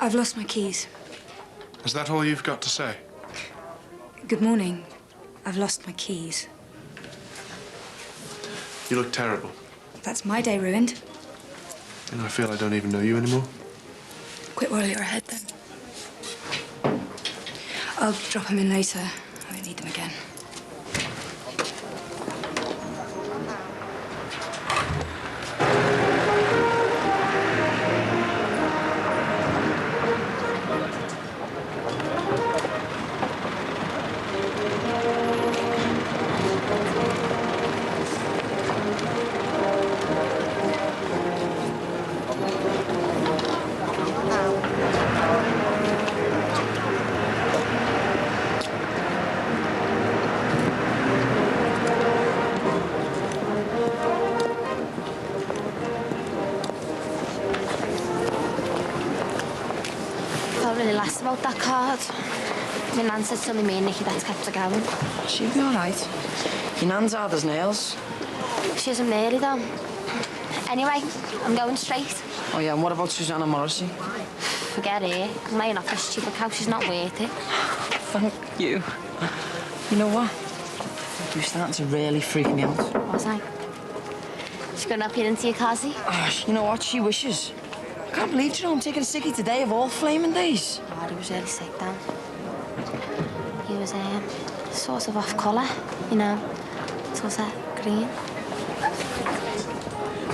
I've lost my keys. Is that all you've got to say? Good morning. I've lost my keys. You look terrible. That's my day ruined. And I feel I don't even know you anymore. Quit while you're ahead, then. I'll drop them in later. I won't need them again. Really last about that card. My nan said it's only me and Nicky that's kept her going. She'll be all right. Your nan's hard as nails. She isn't nearly, though. Anyway, I'm going straight. Oh, yeah, and what about Susanna Morrissey? Forget her. My office stupid cow, she's not worth it. Thank you. You know what? You're starting to really freak me out. Was I? She's going up here into your cosy. Oh, you know what? She wishes. I can't believe, I'm taking a sickie today of all flaming days. Oh, he was really sick then. He was sort of off colour, you know, sort of green.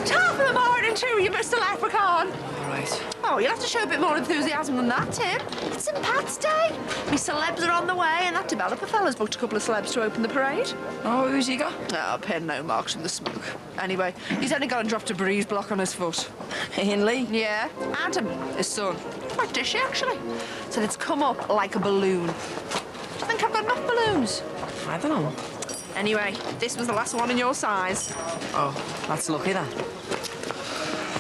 Top of the morning to you, Mr. Leprechaun. All right. Oh, you'll have to show a bit more enthusiasm than that, Tim. It's St. Pat's Day. Me celebs are on the way, and that developer fella's booked a couple of celebs to open the parade. Oh, who's he got? Oh, pen no marks from the smoke. Anyway, he's only gone and dropped a breeze block on his foot. Hindley? Yeah, Adam, his son. Quite dishy, actually. Said it's come up like a balloon. Do you think I've got enough balloons? I don't know. Anyway, this was the last one in your size. Oh, that's lucky, then.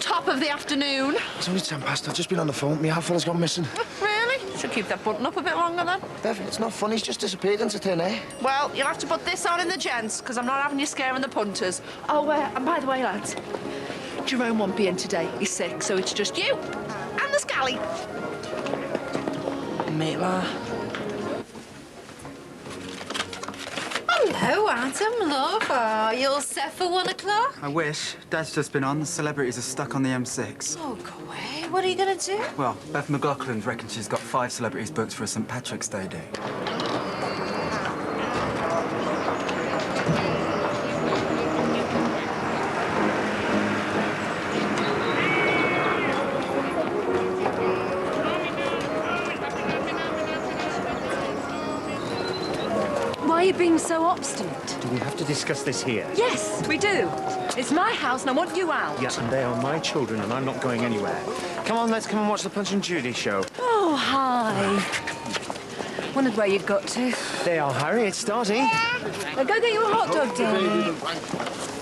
Top of the afternoon. It's only 10 past. I've just been on the phone. My handful's gone missing. Really? Should keep that button up a bit longer, then. Bev, it's not funny. He's just disappeared into thin air. Well, you'll have to put this on in the gents, because I'm not having you scaring the punters. Oh, and by the way, lads, Jerome won't be in today. He's sick, so it's just you and the scally. Mate, Hello, Adam, love. Oh, you all set for 1 o'clock? I wish. Dad's just been on. The celebrities are stuck on the M6. Oh, go away. What are you going to do? Well, Beth McLaughlin reckons she's got 5 celebrities booked for a St. Patrick's Day do. Why are you being so obstinate? Do we have to discuss this here? Yes, we do. It's my house and I want you out. Yes, and they are my children and I'm not going anywhere. Come on, let's come and watch the Punch and Judy show. Oh, hi. Wondered where you'd got to. They are, Harry. It's starting. Go get you a hot dog, darling.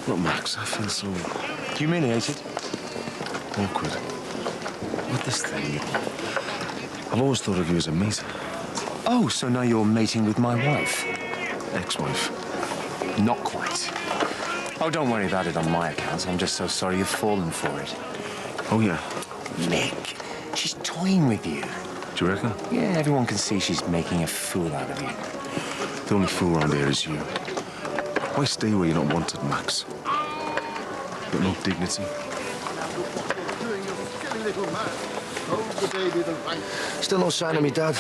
Look, Max, I feel so humiliated. Awkward. What this thing? I've always thought of you as a mate. Oh, so now you're mating with my wife? Ex-wife. Not quite. Oh, don't worry about it on my account. I'm just so sorry you've fallen for it. Oh, yeah. Nick, she's toying with you. Do you reckon? Yeah, everyone can see she's making a fool out of you. The only fool around here is you. Why stay where you're not wanted, Max? Got no dignity. Still no sign of me dad.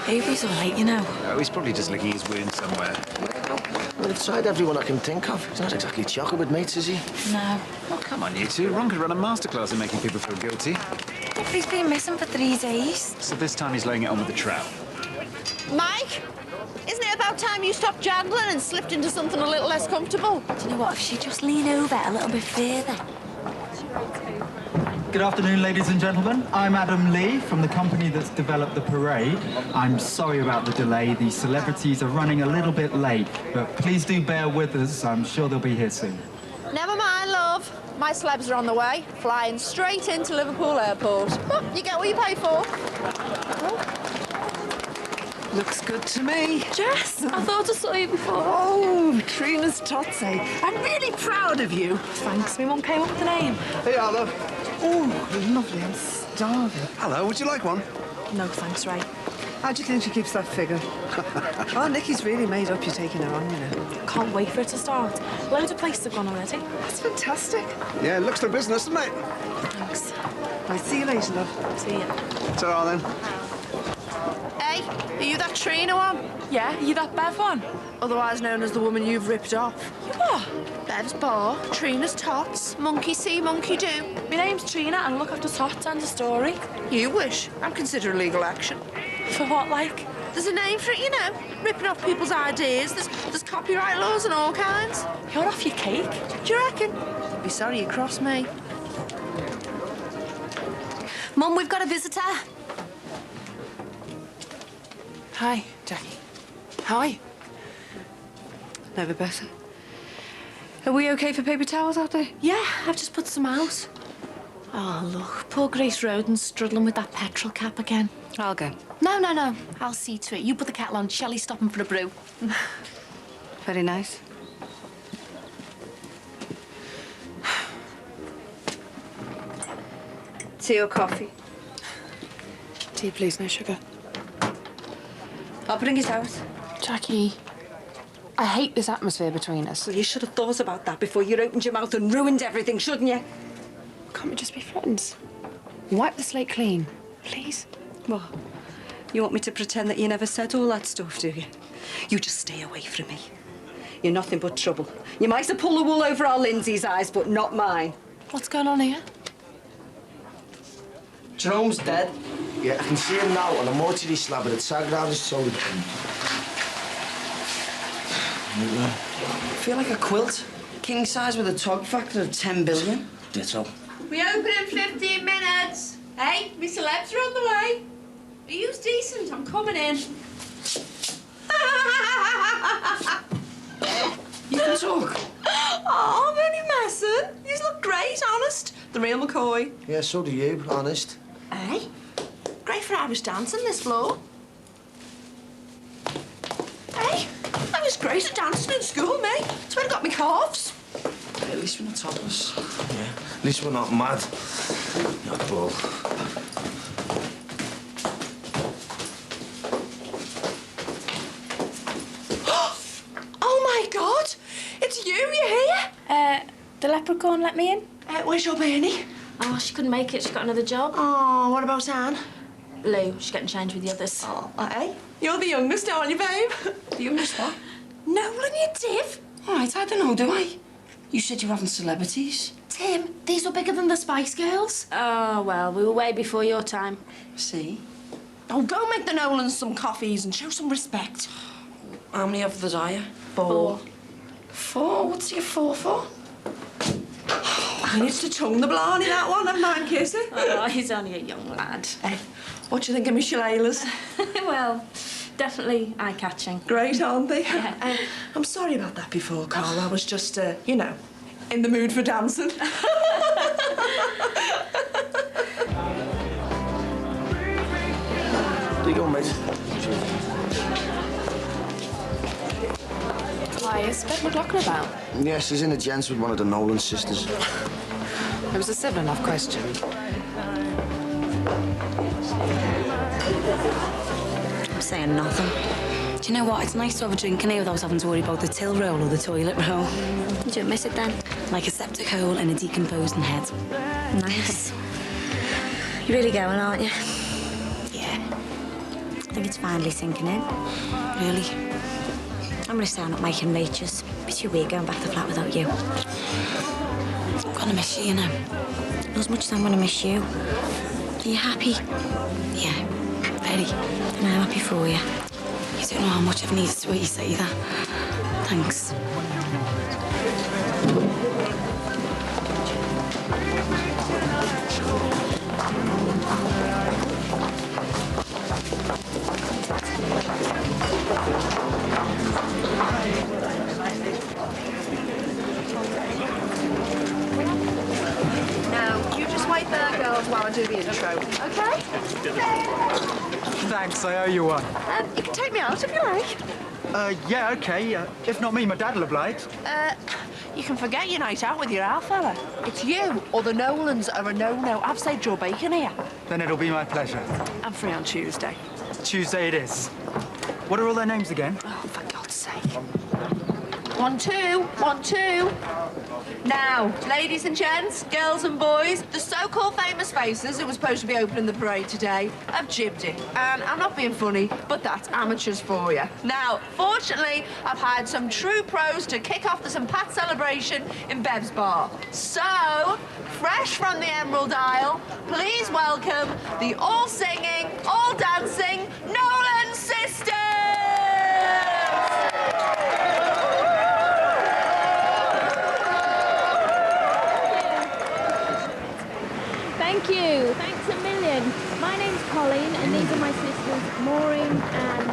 Avery's all right, you know. Oh, he's probably just licking his wound somewhere. Well, I've tried everyone I can think of. He's not exactly chocker with mates, is he? No. Oh, come on, you two. Ron could run a masterclass in making people feel guilty. Avery's been missing for 3 days. So this time he's laying it on with the trout. Mike, isn't it about about time you stopped jangling and slipped into something a little less comfortable. Do you know what? If she just lean over a little bit further. Good afternoon, ladies and gentlemen. I'm Adam Lee from the company that's developed the parade. I'm sorry about the delay. The celebrities are running a little bit late, but please do bear with us. I'm sure they'll be here soon. Never mind, love. My celebs are on the way, flying straight into Liverpool Airport. Oh, you get what you pay for. Looks good to me. Jess, I thought I saw you before. Oh, Trina's Totsie. I'm really proud of you. Thanks, my mum came up with the name. Hey, Arlo. Oh, lovely. I'm starving. Hello, would you like one? No, thanks, Ray. How do you think she keeps that figure? Oh, Nikki's really made up you taking her on, you know. Can't wait for it to start. Loads of places have gone already. That's fantastic. Yeah, it looks like business, doesn't it? Thanks. Right, see you later, love. See ya. Ta-ra then. Hey, are you that Trina one? Yeah, you that Bev one? Otherwise known as the woman you've ripped off. You what? Bev's bar, Trina's tots, monkey see, monkey do. My name's Trina and I look after Tots and a story. You wish. I'd consider legal action. For what, like? There's a name for it, you know. Ripping off people's ideas. There's copyright laws and all kinds. You're off your cake. Do you reckon? Be sorry you crossed me. Mum, we've got a visitor. Hi, Jackie. How are you? Never better. Are we okay for paper towels out there? Yeah, I've just put some out. Oh, look, poor Grace Roden's struggling with that petrol cap again. I'll go. No. I'll see to it. You put the kettle on. Shelley's stopping for a brew. Very nice. Tea or coffee? Tea, please, no sugar. I'll bring it out. Jackie, I hate this atmosphere between us. Well, you should have thought about that before you opened your mouth and ruined everything, shouldn't you? Can't we just be friends? Wipe the slate clean, please. What? You want me to pretend that you never said all that stuff, do you? You just stay away from me. You're nothing but trouble. You might have pulled the wool over our Lindsay's eyes, but not mine. What's going on here? Jerome's dead. Yeah, I can see him now on a mortuary slab with a tag around his shoulder. I feel like a quilt. King size with a tog factor of 10 billion. Ditto. We open in 15 minutes. Hey, my celebs are on the way. Are you decent? I'm coming in. You can talk. Oh, I'm only messing. You look great, honest. The real McCoy. Yeah, so do you, honest. Hey, great for Irish dancing, this floor. Hey, I was great at dancing in school, me. That's when I got me calves. Yeah, at least we're not topless. Yeah, at least we're not mad. Not bull. Oh, my God. It's you, you're here? The leprechaun let me in. Where's your Bernie? Oh, she couldn't make it. She got another job. Oh, what about Anne? Lou, she's getting changed with the others. Oh, hey, you're the youngest, aren't you, babe? The youngest what? Nolan, you div. All right, I don't know, do I? You said you were having celebrities. Tim, these were bigger than the Spice Girls. Oh, well, we were way before your time. See? Oh, go make the Nolans some coffees and show some respect. How many of the are you? 4. 4? What's your 4 for? I need to tongue the blarney, that one, never mind kissing. Oh, he's only a young lad. Hey, what do you think of my shillelaghs? Well, definitely eye-catching. Great, aren't they? Yeah. I'm sorry about that before, Carl. I was just, you know, in the mood for dancing. There you go, mate. Why, is Bev McLaughlin about? Yeah, she's in a gents with one of the Nolan sisters. It was a civil enough question. I'm saying nothing. Do you know what? It's nice to have a drink in here without having to worry about the till roll or the toilet roll. You don't miss it then? Like a septic hole in a decomposing head. Nice. You're really going, aren't you? Yeah. I think it's finally sinking in. Really? I'm gonna stay on at Mike and Rachel's. It'd be too weird going back to the flat without you. I'm gonna miss you, you know. Not as much as I'm gonna miss you. Are you happy? Yeah, very. And I'm happy for you. You don't know how much I've needed to hear you say that. Thanks. Now, you just wait there, girls, while I do the intro, OK? Thanks, I owe you one. You can take me out if you like. Yeah, okay. If not me, my dad'll oblige. You can forget your night out with your owl fella. It's you or the Nolans are a no-no. I've saved your bacon here. Then it'll be my pleasure. I'm free on Tuesday. Tuesday it is. What are all their names again? Oh, for God's sake. 1, 2, 1, 2. Now, ladies and gents, girls and boys, the so-called famous faces who were supposed to be opening the parade today have jibbed it. And I'm not being funny, but that's amateurs for you. Now, fortunately, I've hired some true pros to kick off the St. Pat celebration in Bev's Bar. So, fresh from the Emerald Isle, please welcome the all-singing, all-dancing Nolan Sisters! Thank you. Thanks a million. My name's Colleen, and these are my sisters, Maureen and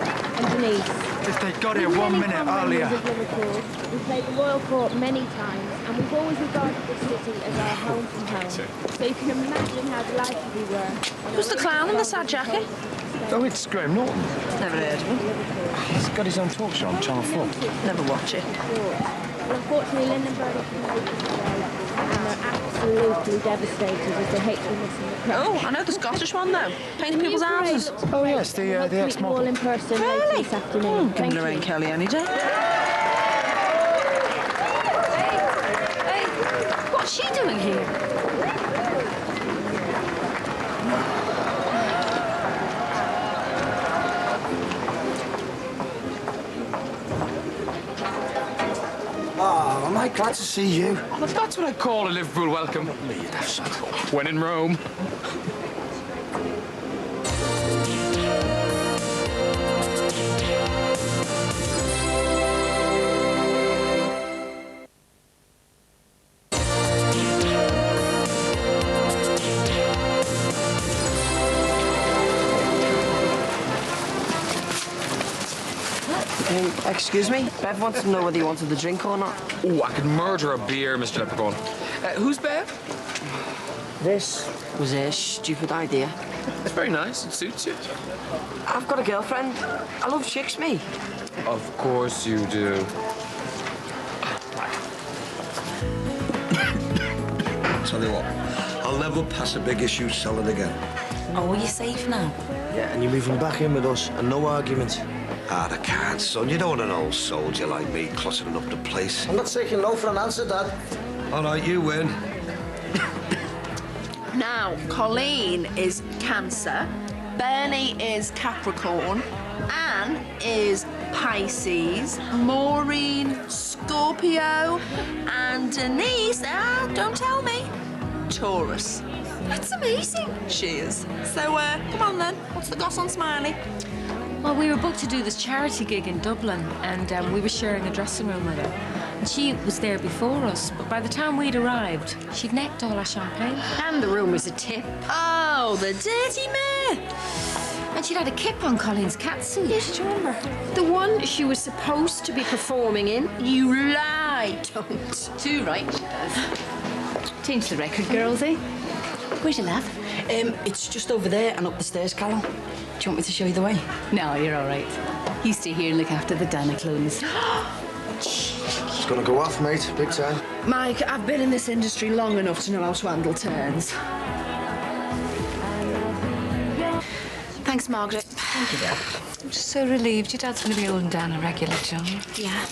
Denise. If they got here 1 minute earlier. We've played the Royal Court many times, and we've always regarded this city as our home from home. So you can imagine how delighted we were. Who's the clown in the sad jacket? Oh, it's Graham Norton. Never heard of him. He's got his own talk show on Channel 4. Never watch it. Well, unfortunately, Lindenberg couldn't make it today, and they're absolutely devastated as they hate to be missing the crowd. Oh, I know the Scottish one, though. Painting people's houses. Oh, yes, the ex-model. All in person later this afternoon. Give me Lorraine Kelly any day. Hey, what's she doing here? Oh, am I glad to see you? Well, that's what I call a Liverpool welcome. When in Rome. Excuse me? Bev wants to know whether you wanted the drink or not. Oh, I could murder a beer, Mr. Leprechaun. Who's Bev? This was a stupid idea. It's very nice. It suits you. I've got a girlfriend. I love chicks, me. Of course you do. Tell you what, I'll never pass a big issue selling again. Oh, are you safe now? Yeah, and you're moving back in with us, and no argument. Ah, I can't, son. You don't want an old soldier like me cluttering up the place. I'm not taking no for an answer, Dad. All right, you win. Now, Colleen is Cancer, Bernie is Capricorn, Anne is Pisces, Maureen Scorpio, and Denise, don't tell me, Taurus. That's amazing. She is. So, come on then. What's the goss on Smiley? Well, we were booked to do this charity gig in Dublin, and we were sharing a dressing room with her. And she was there before us, but by the time we'd arrived, she'd necked all our champagne. And the room was a tip. Oh, the dirty mare. And she'd had a kip on Colleen's catsuit. Yes, do you remember? The one she was supposed to be performing in. You lie. Don't. Too right, she does. Change the record, girls, eh? Where's your lab? It's just over there and up the stairs, Carol. Do you want me to show you the way? No, you're all right. You stay here and look after the Dana clones. It's gonna go off, mate, big time. Mike, I've been in this industry long enough to know how to handle turns. Thanks, Margaret. Thank you, Dad. I'm just so relieved your dad's going to be holding down a regular job. Yeah.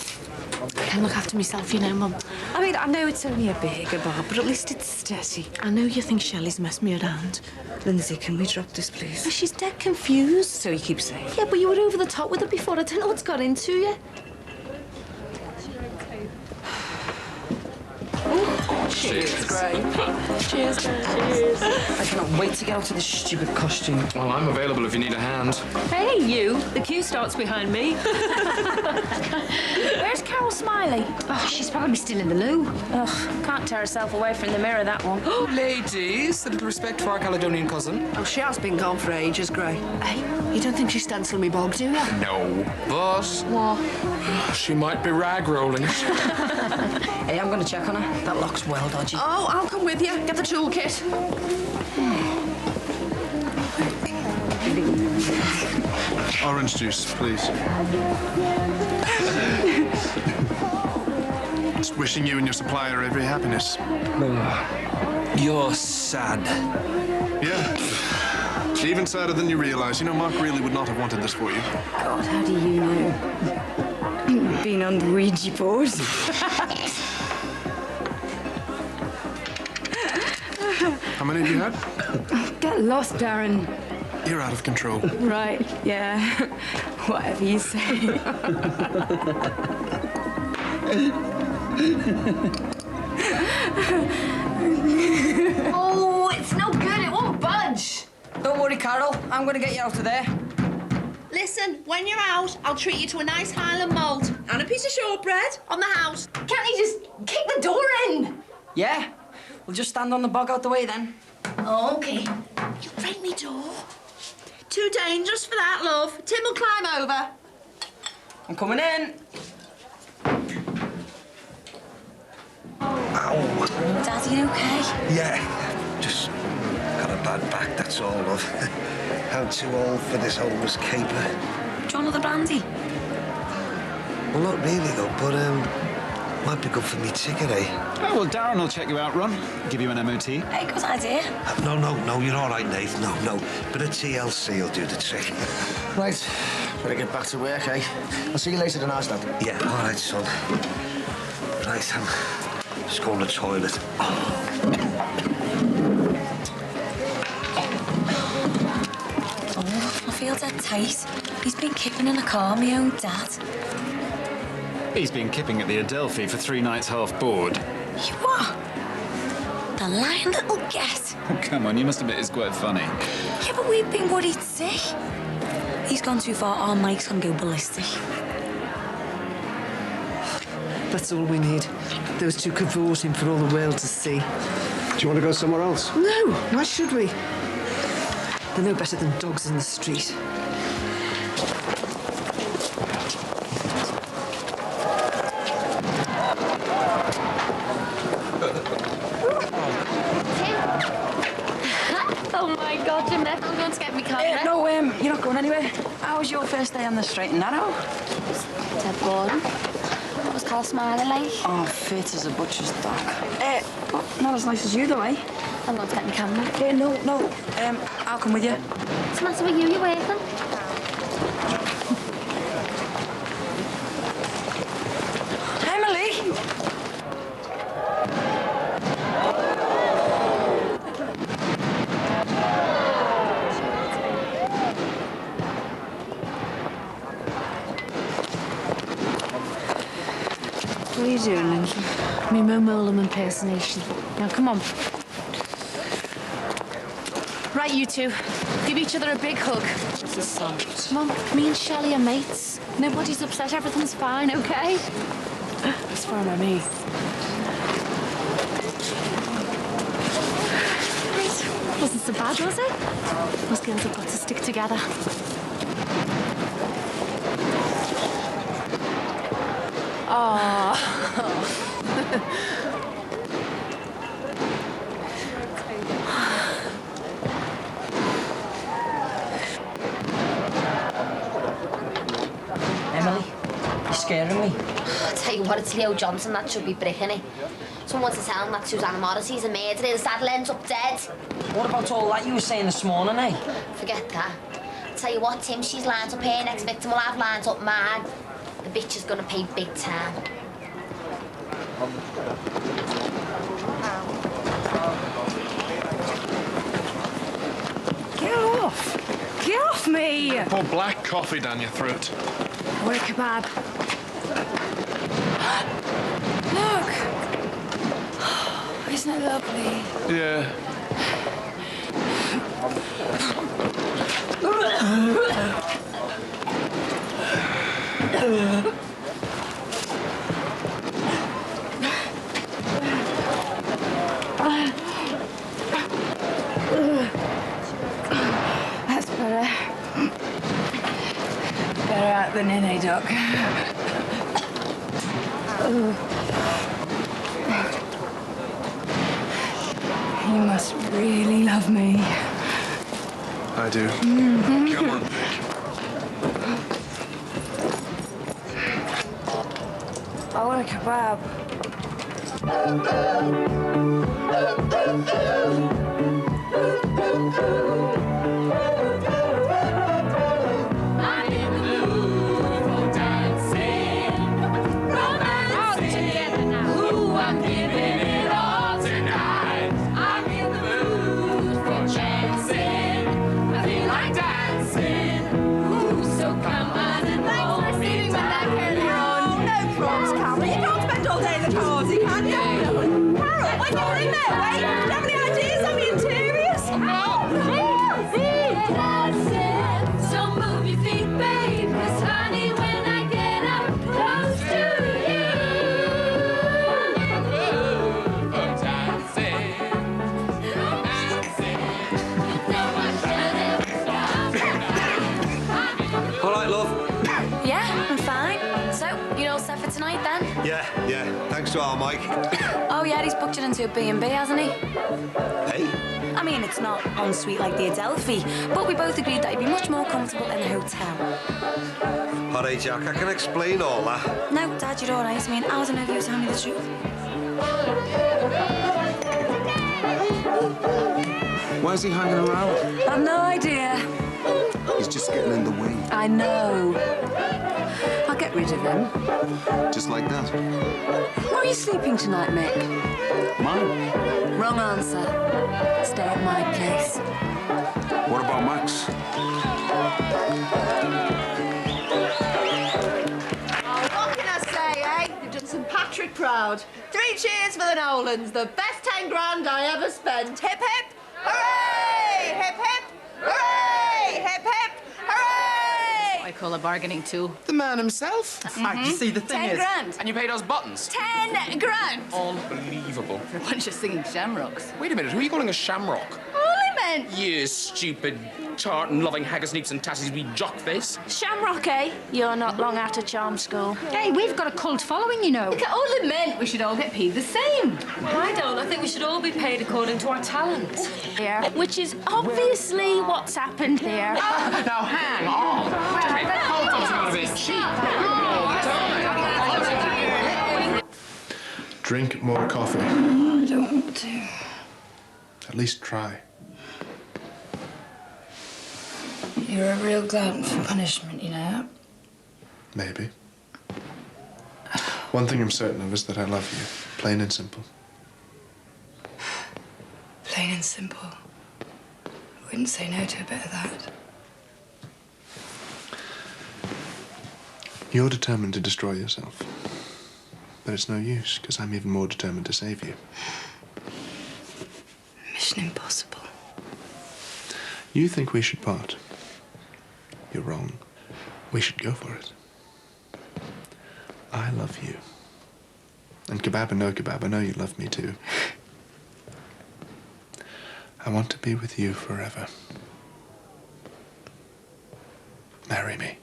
I can look after myself, you know, Mum. I mean, I know it's only a burger bar, but at least it's steady. I know you think Shelley's messed me around. Lindsay, can we drop this, please? But she's dead confused, so you keep saying. Yeah, but you were over the top with her before. I don't know what's got into you. Oh, Cheers, Gray. Cheers, Gray. Cheers. I cannot wait to get out of this stupid costume. Well, I'm available if you need a hand. Hey, you. The queue starts behind me. Where's Carol Smiley? Oh, she's probably still in the loo. Ugh, can't tear herself away from the mirror, that one. Ladies, a little respect for our Caledonian cousin. Oh, she has been gone for ages, Gray. Hey, you don't think she's stenciling me bog, do you? No, but What? she might be rag rolling it. Hey, I'm going to check on her. That lock's well dodgy. Oh, I'll come with you. Get the toolkit. Orange juice, please. Just wishing you and your supplier every happiness. You're sad. Yeah. Even sadder than you realise. You know, Mark really would not have wanted this for you. God, how do you know? Been on the Ouija board. How many have you had? Get lost, Darren. You're out of control. Right, yeah. Whatever you say. Oh, it's no good. It won't budge. Don't worry, Carol. I'm going to get you out of there. Listen, when you're out, I'll treat you to a nice Highland malt and a piece of shortbread on the house. Can't you just kick the door in? Yeah. We'll just stand on the bog out the way then. Oh, OK. You break me door. Too dangerous for that, love. Tim will climb over. I'm coming in. Ow. Dad, you okay? Yeah, just got a bad back, that's all, love. How too old for this homeless caper. Do you want another brandy? Well, not really, though, but, might be good for me ticket, eh? Oh, well, Darren will check you out, Ron. Give you an MOT. Hey, good idea. No, you're all right, Nate. No. But a TLC will do the trick. Right, better get back to work, eh? I'll see you later than I stop. Yeah, all right, son. Right, I'm just going to the toilet. Oh, I feel dead tight. He's been kipping in a car, my own dad. He's been kipping at the Adelphi for 3 nights half board. You what? The lying little get. Oh, come on, you must admit it's quite funny. Yeah, but we've been worried sick. He's gone too far. Our Mike's gonna go ballistic. That's all we need. Those two cavorting for all the world to see. Do you want to go somewhere else? No, why should we? They're no better than dogs in the street. Oh my God, Jim, I'm going to get me coffee. No, you're not going anywhere. How was your first day on the straight and narrow? Dead bored. What was Carl Smiley like? Oh, fit as a butcher's dog. But not as nice as you, though, eh? I'm going to get my camera. No. I'll come with you. What's the matter with you? You're working? Emily! What are you doing, Lindsay? Me Mo Molam impersonation. Now, come on. Right, you two. Give each other a big hug. This is soft. Come on, me and Shelley are mates. Nobody's upset, everything's fine, okay? It's fine by me. Wasn't so bad, was it? Those girls have got to stick together. Oh. Emily, you're scaring me. I'll tell you what, it's Leo Johnson that should be bricking it. Someone wants to tell him that Susanna Morrissey's a murderer, the saddle ends up dead. What about all that you were saying this morning, eh? Forget that. I'll tell you what, Tim, she's lined up here, next victim will have lined up mine. The bitch is gonna pay big time. Get off! Get off me! Pour black coffee down your throat. I want a kebab. Look! Isn't it lovely? Yeah. That's better. Better out than in, eh, Doc? You must really love me. I do. Mm-hmm. Come on, Vic. I want a kebab. Tonight, then? Yeah. Thanks to our Mike. Oh, yeah, he's booked it into a B&B, hasn't he? Hey? I mean, it's not en suite like the Adelphi, but we both agreed that he'd be much more comfortable in the hotel. All right, Jack, I can explain all that. No, Dad, you're all right. I mean, I was enough you tell me the truth. Why is he hanging around? I've no idea. He's just getting in the way. I know. I'll get rid of him. Just like that. Where are you sleeping tonight, Mick? Mine? Wrong answer. Stay at my place. What about Max? What can I say, eh? You've done St Patrick proud. 3 cheers for the Nolans, the best 10 grand I ever spent. Hip hip, hooray! Hip hip, hooray! Hip hip, hooray! I call a bargaining tool. The man himself. You see, the thing 10 is... grand. And you paid us buttons. 10 grand. Unbelievable. For a bunch of singing shamrocks. Wait a minute, who are you calling a shamrock? All I meant. You stupid, tartan-loving haggersneeps and tassies wee jockface. Shamrock, eh? You're not long out of charm school. Hey, we've got a cult following, you know. Look, all it meant we should all get paid the same. Well, I don't. I think we should all be paid according to our talents. Here, which is obviously what's happened here. Now hang on. Cult's got a bit cheap. Drink more coffee. I don't want to. At least try. You're a real glutton for punishment, you know. Maybe. One thing I'm certain of is that I love you. Plain and simple. Plain and simple. I wouldn't say no to a bit of that. You're determined to destroy yourself. But it's no use, because I'm even more determined to save you. Mission impossible. You think we should part? You're wrong. We should go for it. I love you. And kebab or no kebab, I know you love me too. I want to be with you forever. Marry me.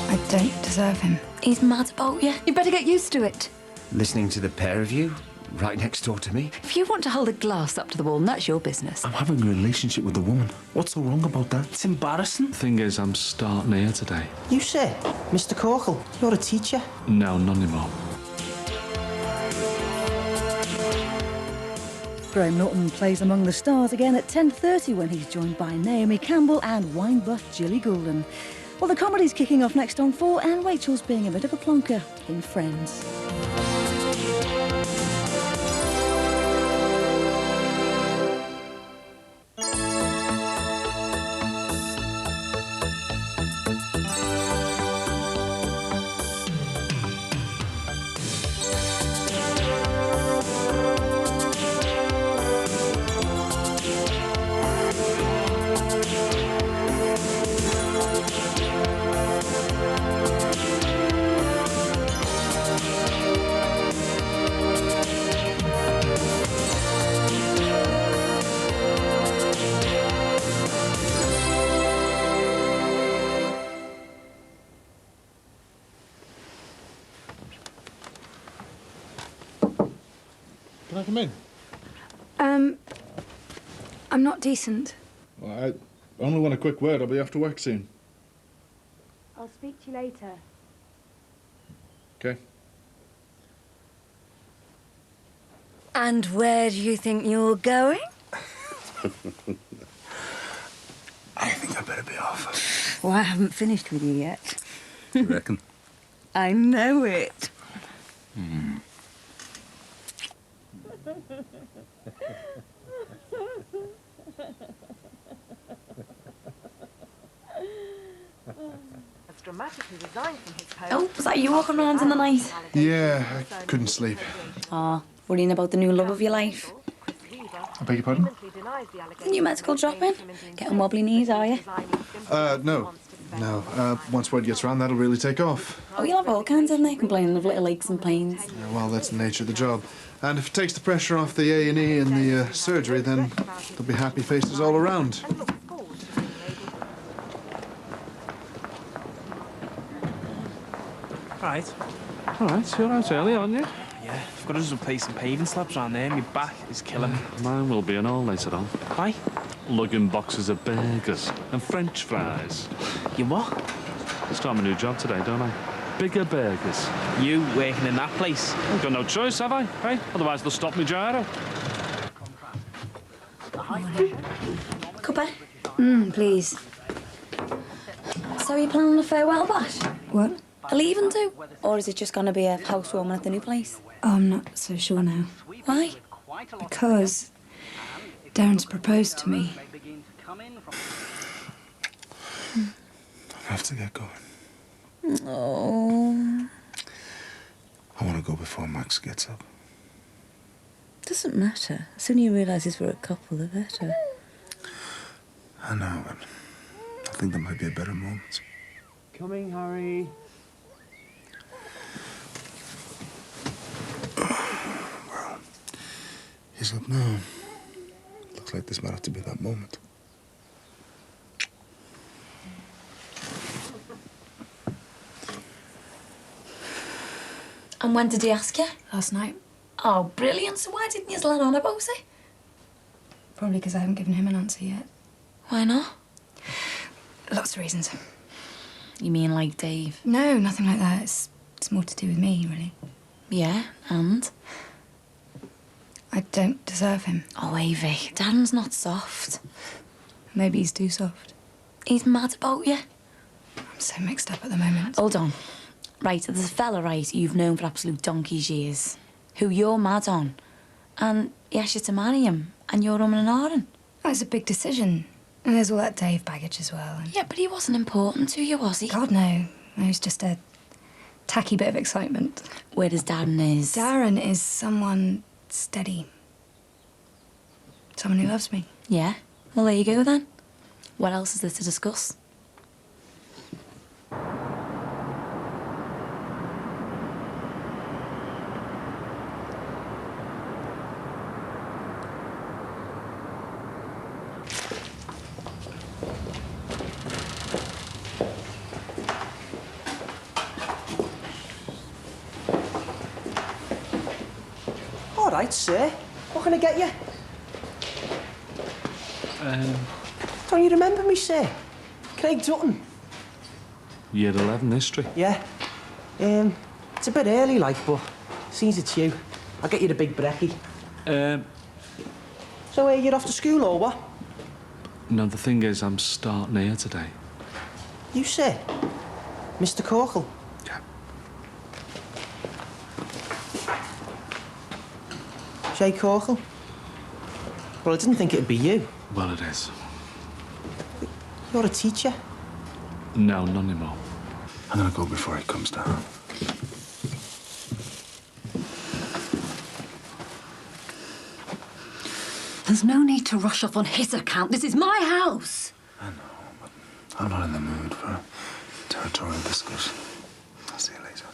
I don't deserve him. He's mad about you. You better get used to it. Listening to the pair of you, right next door to me. If you want to hold a glass up to the wall, that's your business. I'm having a relationship with a woman. What's so wrong about that? It's embarrassing. Thing is, I'm starting here today. You say, Mr. Corkle, you're a teacher. No, not anymore. Graham Norton plays Among the Stars again at 10:30 when he's joined by Naomi Campbell and wine buff Gilly Goulden. Well, the comedy's kicking off next on 4 and Rachel's being a bit of a plonker in Friends. Can I come in? I'm not decent. Well, I only want a quick word. I'll be off to work soon. I'll speak to you later. Okay. And where do you think you're going? I think I better be off. Well, I haven't finished with you yet. You reckon? I know it. Has dramatically resigned from his post. Oh, was that you walking around in the night? Yeah, I couldn't sleep. Ah, worrying about the new love of your life. I beg your pardon? New medical drop-in? Getting wobbly knees, are you? No. No. Once word gets round, that'll really take off. Oh, you'll have all kinds, isn't they? Complaining of little aches and pains. Yeah, well, that's the nature of the job. And if it takes the pressure off the A&E and the surgery, then there'll be happy faces all around. Right. All right, you're out early, aren't you? Yeah, I've got to just replace some paving slabs around there. My back is killing me. Mine will be an all later on. Why? Lugging boxes of burgers and French fries. You what? Start my new job today, don't I? Bigger burgers. You working in that place? I've got no choice, have I? Hey? Otherwise they'll stop me gyro. Cuppa? Please. So are you planning a farewell bash? What? A leaving do? Or is it just going to be a housewarming at the new place? Oh, I'm not so sure now. Why? Because Darren's proposed to me. I have to get going. Oh. I want to go before Max gets up. Doesn't matter. The sooner he realises we're a couple, the better. I know, but I think there might be a better moment. Coming, Harry. Well, he's up now. Looks like this might have to be that moment. And when did he ask you? Last night. Oh, brilliant. So why didn't you let on about it? Probably because I haven't given him an answer yet. Why not? Lots of reasons. You mean like Dave? No, nothing like that. It's more to do with me, really. Yeah, and? I don't deserve him. Oh, Avie, Darren's not soft. Maybe he's too soft. He's mad about you. I'm so mixed up at the moment. Hold on. Right, there's a fella, right, you've known for absolute donkey's years, who you're mad on, and he asked you to marry him, and you're umming and ahhing. That's a big decision. And there's all that Dave baggage as well. And... Yeah, but he wasn't important to you, was he? God, no. He was just a tacky bit of excitement. Where does Darren is? Darren is someone steady. Someone who loves me. Yeah? Well, there you go, then. What else is there to discuss? All right, sir. What can I get you? Don't you remember me, sir? Craig Dutton. Year 11 history. Yeah. It's a bit early, like, but seems it's you. I'll get you the big brekkie. So, you're off to school or what? No, the thing is, I'm starting here today. You, sir? Mr. Corkle? Yeah. Jay Corkle? Well, I didn't think it'd be you. Well, it is. You're a teacher. No, not anymore. I'm gonna go before he comes down. There's no need to rush off on his account. This is my house. I know, but I'm not in the mood for territorial discussion. I'll see you later.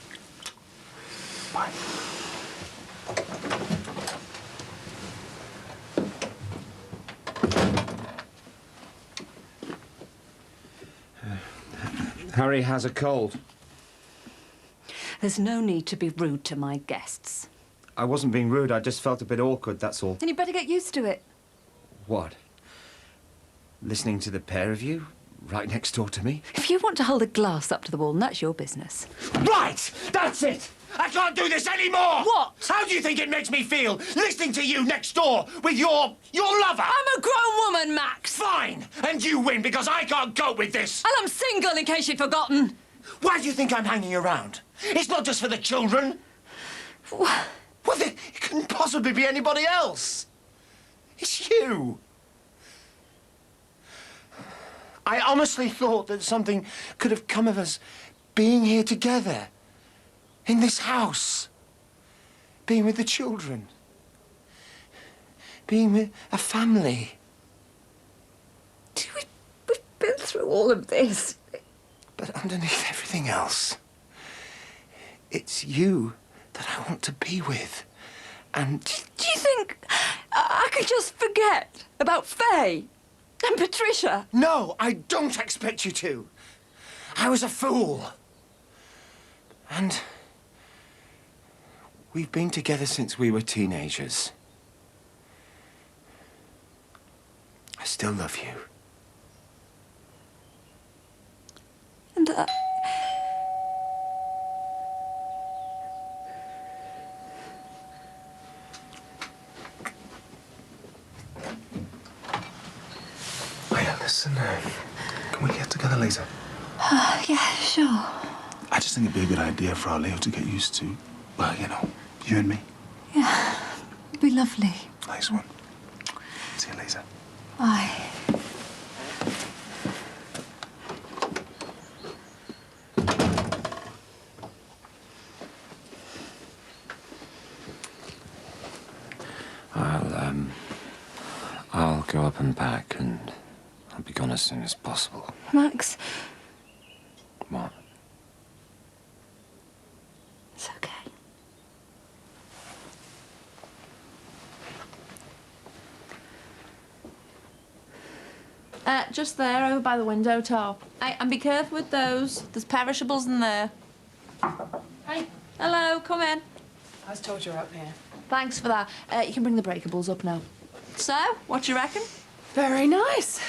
Bye. Harry has a cold. There's no need to be rude to my guests. I wasn't being rude. I just felt a bit awkward, that's all. Then you better get used to it. What? Listening to the pair of you right next door to me? If you want to hold a glass up to the wall, then that's your business. Right! That's it! I can't do this anymore! What? How do you think it makes me feel, listening to you next door with your lover? I'm a grown woman, Max. Fine! And you win because I can't cope with this! And I'm single, in case you'd forgotten. Why do you think I'm hanging around? It's not just for the children. Well, it couldn't possibly be anybody else. It's you. I honestly thought that something could have come of us being here together. In this house. Being with the children. Being with a family. We've been through all of this. But underneath everything else, it's you that I want to be with. And... Do you think I could just forget about Faye and Patricia? No, I don't expect you to. I was a fool. And we've been together since we were teenagers. I still love you. And Listen, can we get together later? yeah, sure. I just think it'd be a good idea for our Leo to get used to, well, you know, you and me. Yeah, it'd be lovely. Nice one. See you later. Bye. I'll go up and pack, and I'll be gone as soon as possible. Max. What? It's okay. Just there, over by the window top. Hey, and be careful with those. There's perishables in there. Hey. Hello, come in. I was told you were up here. Thanks for that. You can bring the breakables up now. So, what do you reckon? Very nice.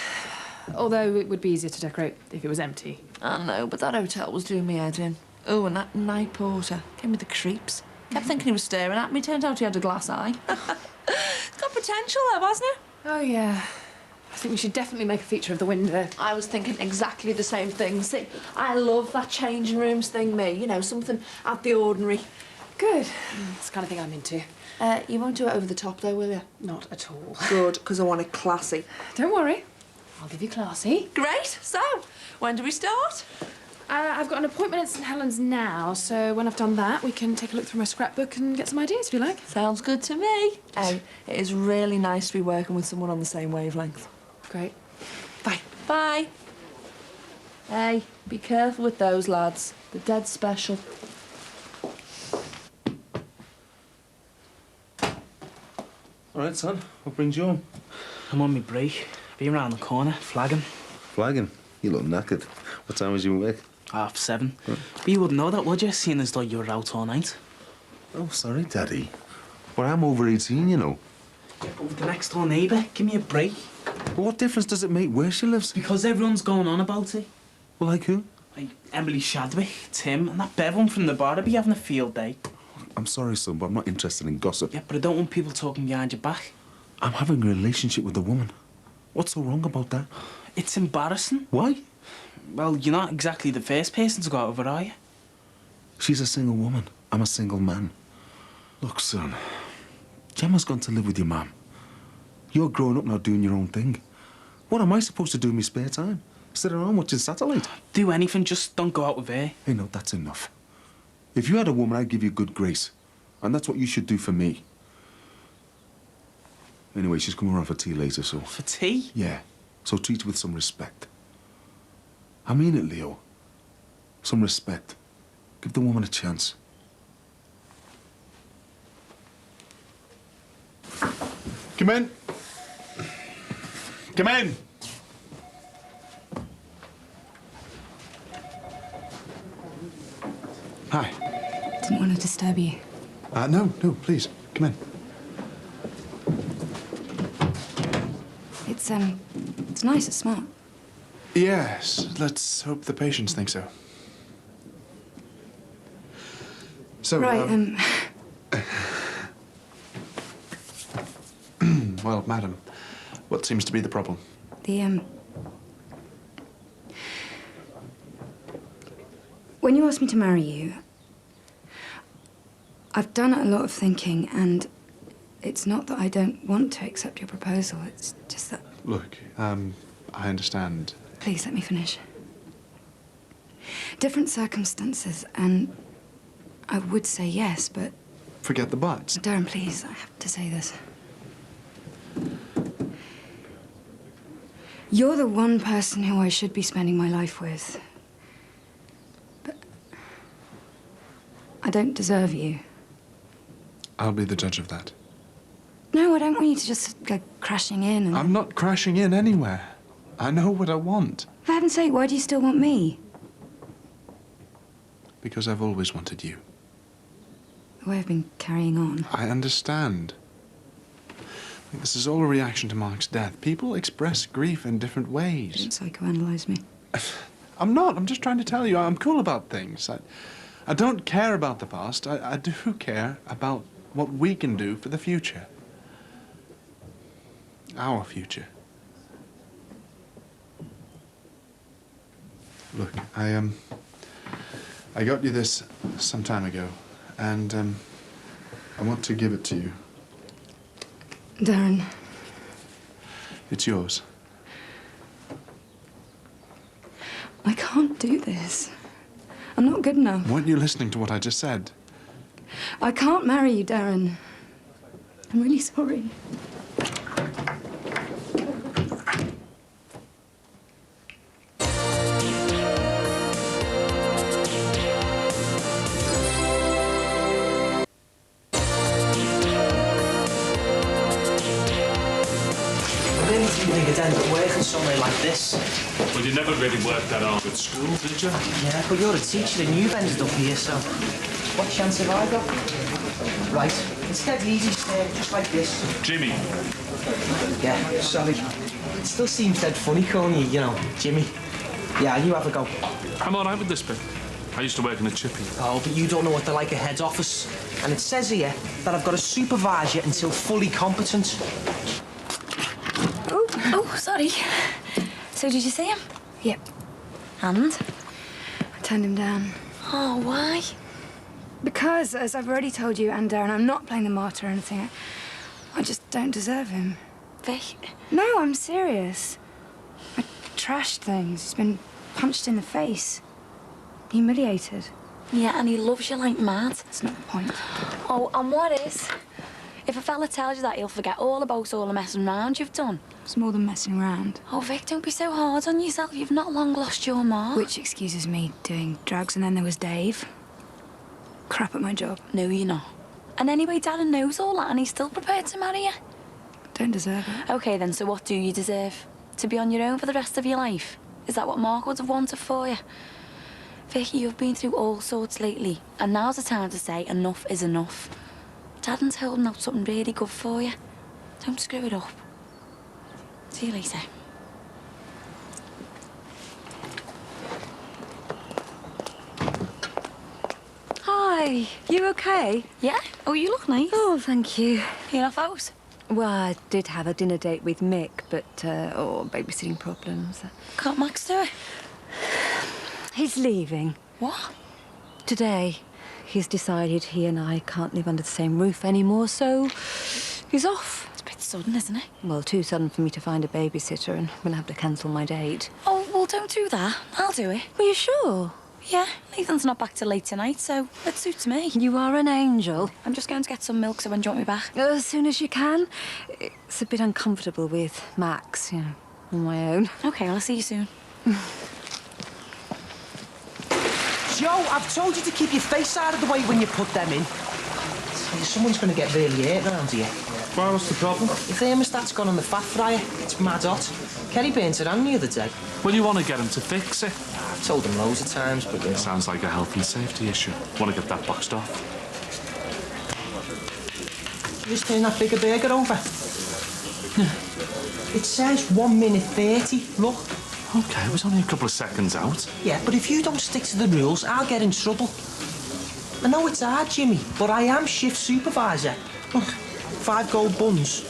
Although it would be easier to decorate if it was empty. I know, but that hotel was doing me head in. Oh, and that night porter gave me the creeps. Kept thinking he was staring at me. Turned out he had a glass eye. It's got potential, though, hasn't it? Oh, yeah. I think we should definitely make a feature of the window. I was thinking exactly the same thing. See, I love that changing rooms thing, me. You know, something out the ordinary. Good. It's the kind of thing I'm into. You won't do it over the top, though, will you? Not at all. Good, because I want it classy. Don't worry. I'll give you classy. Great. So, when do we start? I've got an appointment at St Helens now, so when I've done that, we can take a look through my scrapbook and get some ideas, if you like. Sounds good to me. Oh, it is really nice to be working with someone on the same wavelength. Great. Bye. Bye. Hey, be careful with those lads. They're dead special. All right, son. What brings you home? I'm on my break. Be around the corner, flagging. Flagging? You look knackered. What time was you in work? 7:30. But you wouldn't know that, would you, seeing as though you were out all night? Oh, sorry, Daddy. Well, I'm over 18, you know. Yeah, but with the next door neighbour, give me a break. But what difference does it make where she lives? Because everyone's going on about it. Well, like who? Like Emily Shadwick, Tim, and that Bevan from the bar. They'd be having a field day. I'm sorry, son, but I'm not interested in gossip. Yeah, but I don't want people talking behind your back. I'm having a relationship with a woman. What's so wrong about that? It's embarrassing. Why? Well, you're not exactly the first person to go over, are you? She's a single woman. I'm a single man. Look, son, Gemma's gone to live with your mum. You're growing up now doing your own thing. What am I supposed to do in my spare time? Sit around watching Satellite? Do anything, just don't go out with her. Hey, no, that's enough. If you had a woman, I'd give you good grace. And that's what you should do for me. Anyway, she's coming around for tea later, so... For tea? Yeah. So treat her with some respect. I mean it, Leo. Some respect. Give the woman a chance. Come in. Come in. Hi. Didn't want to disturb you. No, please, come in. It's nice, it's smart. Yes, let's hope the patients think so. So, Right, well, madam, what seems to be the problem? When you asked me to marry you, I've done a lot of thinking, and it's not that I don't want to accept your proposal, it's just that... Look, I understand. Please, let me finish. Different circumstances, and I would say yes, but... Forget the buts. Darren, please, I have to say this. You're the one person who I should be spending my life with. But I don't deserve you. I'll be the judge of that. No, I don't want you to just go crashing in and... I'm not crashing in anywhere. I know what I want. For heaven's sake, why do you still want me? Because I've always wanted you. The way I've been carrying on. I understand. This is all a reaction to Mark's death. People express grief in different ways. Don't psychoanalyze me. I'm not. I'm just trying to tell you I'm cool about things. I don't care about the past. I do care about what we can do for the future. Our future. Look, I got you this some time ago, and I want to give it to you. Darren. It's yours. I can't do this. I'm not good enough. Weren't you listening to what I just said? I can't marry you, Darren. I'm really sorry. I really didn't think I'd end up working somewhere like this. Well, you never really worked that hard at school, did you? Yeah, but you're a teacher and you've ended up here, so what chance have I got? Right, it's dead easy, just like this. Jimmy. Yeah, sorry. It still seems dead funny calling you, you know, Jimmy. Yeah, you have a go. I'm all right with this bit. I used to work in a chippy. Oh, but you don't know what they're like at head office. And it says here that I've got to supervise you until fully competent. Oh, sorry. So did you see him? Yep. And? I turned him down. Oh, why? Because, as I've already told you and Darren, I'm not playing the martyr or anything. I just don't deserve him. Vic? No, I'm serious. I trashed things. He's been punched in the face. Humiliated. Yeah, and he loves you like mad. That's not the point. Oh, and what is? If a fella tells you that, he'll forget all about all the messing around you've done. It's more than messing around. Oh, Vic, don't be so hard on yourself. You've not long lost your mark. Which excuses me doing drugs, and then there was Dave. Crap at my job. No, you're not. And anyway, Darren knows all that, and he's still prepared to marry you. Don't deserve it. OK, then, so what do you deserve? To be on your own for the rest of your life? Is that what Mark would have wanted for you? Vic, you've been through all sorts lately, and now's the time to say enough is enough. Darren's holding out something really good for you. Don't screw it up. See you later. Hi, you okay? Yeah? Oh, you look nice. Oh, thank you. You're off out? Well, I did have a dinner date with Mick, but, babysitting problems. Can't Max do it? He's leaving. What? Today. He's decided he and I can't live under the same roof anymore, so he's off. It's a bit sudden, isn't it? Well, too sudden for me to find a babysitter, and we'll have to cancel my date. Oh, well, don't do that. I'll do it. Are you sure? Yeah, Nathan's not back till late tonight, so it suits me. You are an angel. I'm just going to get some milk, so when do you want me back? As soon as you can. It's a bit uncomfortable with Max, you know, on my own. OK, well, I'll see you soon. Joe, I've told you to keep your face out of the way when you put them in. Someone's going to get really hurt around here. Well, what's the problem? The thermostat's gone on the fat fryer. It's mad hot. Kerry burnt it on the other day. Well, you want to get him to fix it? I've told him loads of times, but... It sounds like a health and safety issue. Want to get that boxed off? Just turn that bigger burger over. It says 1 minute 30, look. OK, it was only a couple of seconds out. Yeah, but if you don't stick to the rules, I'll get in trouble. I know it's hard, Jimmy, but I am shift supervisor. Look, 5 gold buns.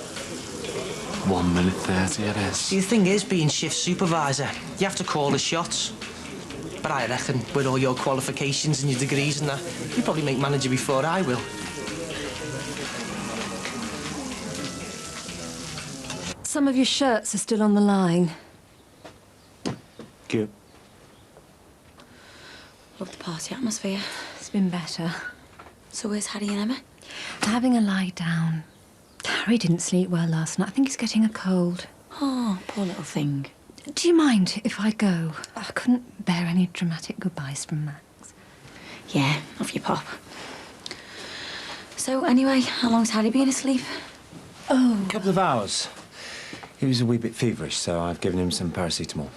1 minute 30 it is. See, the thing is, being shift supervisor, you have to call the shots. But I reckon, with all your qualifications and your degrees and that, you'll probably make manager before I will. Some of your shirts are still on the line. Cute. Love the party atmosphere. It's been better. So where's Harry and Emma? They're having a lie down. Harry didn't sleep well last night. I think he's getting a cold. Oh, poor little thing. Do you mind if I go? I couldn't bear any dramatic goodbyes from Max. Yeah, off you pop. So, anyway, how long's Harry been asleep? Oh. A couple of hours. He was a wee bit feverish, so I've given him some paracetamol.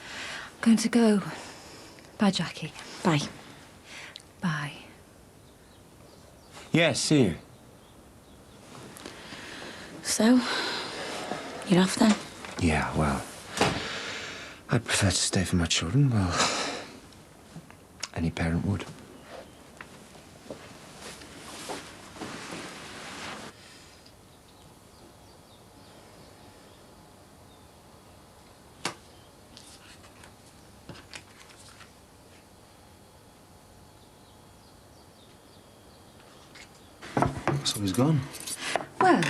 I'm going to go. Bye, Jackie. Bye. Bye. Yeah, see you. So, you're off then? Yeah, well, I'd prefer to stay for my children. Well, any parent would. So he's gone. Well,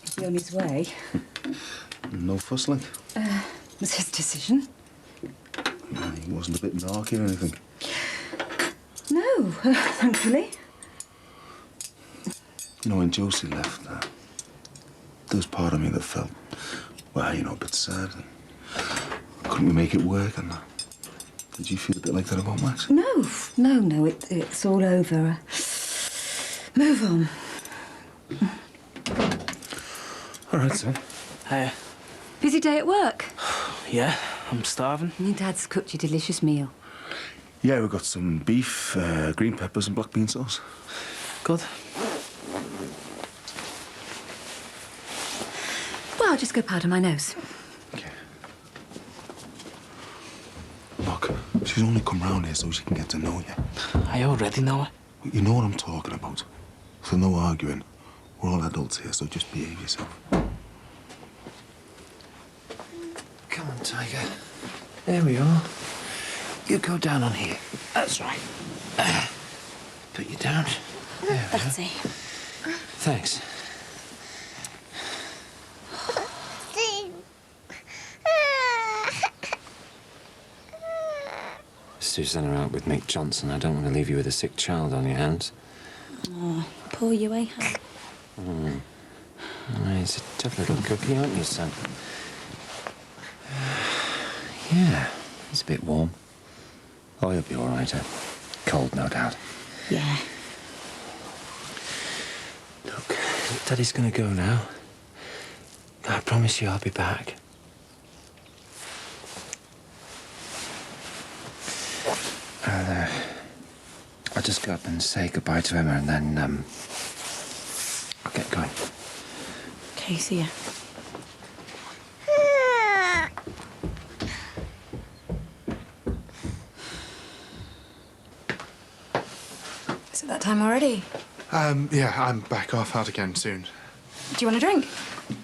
he's on his way. No fuss, like. It was his decision. He wasn't a bit narky or anything. No, thankfully. You know, when Josie left, there was part of me that felt, well, you know, a bit sad. Couldn't we make it work and that? Did you feel a bit like that about Max? No, it's all over. Move on. All right, son. Hey. Busy day at work? Yeah, I'm starving. Your dad's cooked you a delicious meal. Yeah, we've got some beef, green peppers and black bean sauce. Good. Well, I'll just go powder my nose. Look, she's only come round here so she can get to know you. I already know her. You know what I'm talking about. So no arguing. We're all adults here, so just behave yourself. Come on, Tiger. There we are. You go down on here. That's right. Put you down. There we That's are. it. Thanks. Susanna out with Mick Johnson. I don't want to leave you with a sick child on your hands. Oh, poor you, eh? Oh, he's a tough little cookie, aren't you, son? Yeah, it's a bit warm. Oh, he'll be all right. Cold, no doubt. Yeah. Look, Daddy's gonna go now. I promise you I'll be back. I'll just go up and say goodbye to Emma and then, I'll get going. Okay, see ya. Is it that time already? Yeah, I'm back off out again soon. Do you want a drink?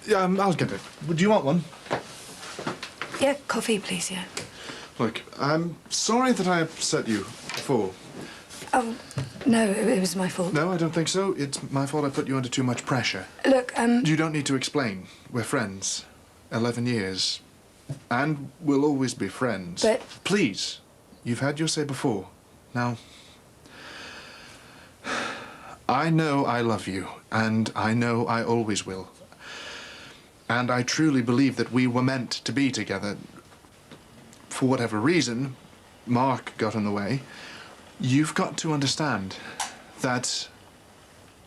Yeah, I'll get it. Would you want one? Yeah, coffee, please, yeah. Look, I'm sorry that I upset you before. Oh, no, it was my fault. No, I don't think so. It's my fault I put you under too much pressure. Look, You don't need to explain. We're friends. 11 years. And we'll always be friends. But... Please. You've had your say before. Now... I know I love you, and I know I always will. And I truly believe that we were meant to be together. For whatever reason, Mark got in the way. You've got to understand that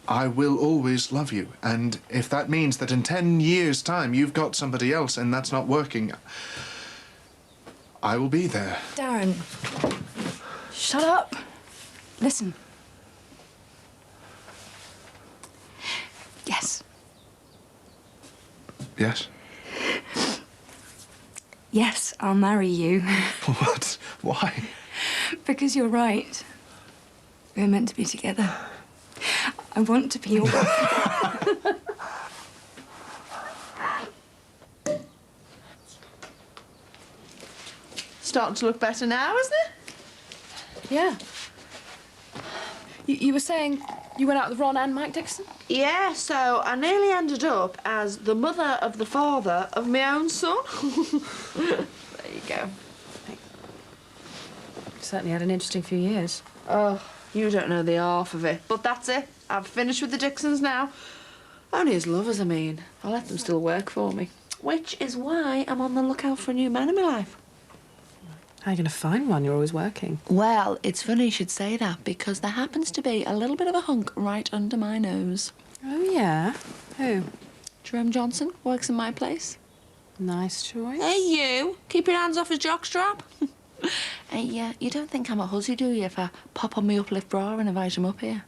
I will always love you. And if that means that in 10 years' time you've got somebody else and that's not working, I will be there. Darren, shut up. Listen. Yes. Yes? Yes, I'll marry you. What? Why? Because you're right. We're meant to be together. I want to be your wife. Starting to look better now, isn't it? Yeah. You were saying you went out with Ron and Mike Dixon? Yeah, so I nearly ended up as the mother of the father of my own son. There you go. Certainly had an interesting few years. Oh, you don't know the half of it. But that's it. I've finished with the Dixons now. Only as lovers, I mean. I'll let them still work for me. Which is why I'm on the lookout for a new man in my life. How are you going to find one? You're always working. Well, it's funny you should say that, because there happens to be a little bit of a hunk right under my nose. Oh, yeah? Who? Jerome Johnson works in my place. Nice choice. Hey, you! Keep your hands off his jockstrap. Hey, you don't think I'm a hussy, do you, if I pop on my uplift bra and invite him up here?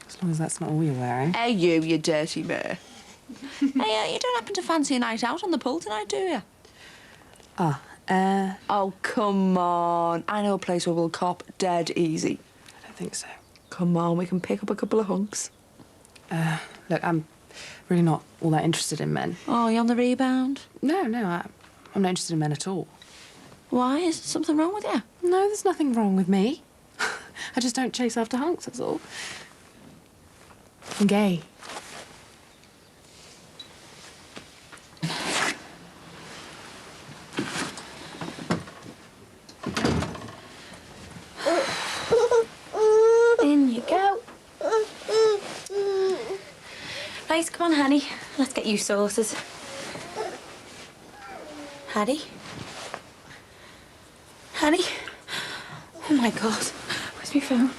As long as that's not all you're wearing. Hey, you dirty bear. Hey, you don't happen to fancy a night out on the pool tonight, do you? Oh, come on. I know a place where we'll cop dead easy. I don't think so. Come on, we can pick up a couple of hunks. Look, I'm really not all that interested in men. Oh, you on the rebound? No, I'm not interested in men at all. Why? Is there something wrong with you? No, there's nothing wrong with me. I just don't chase after hunks, that's all. I'm gay. In you go. Right, come on, honey. Let's get you sorted. Hattie? Honey? Oh, my God. Where's my phone?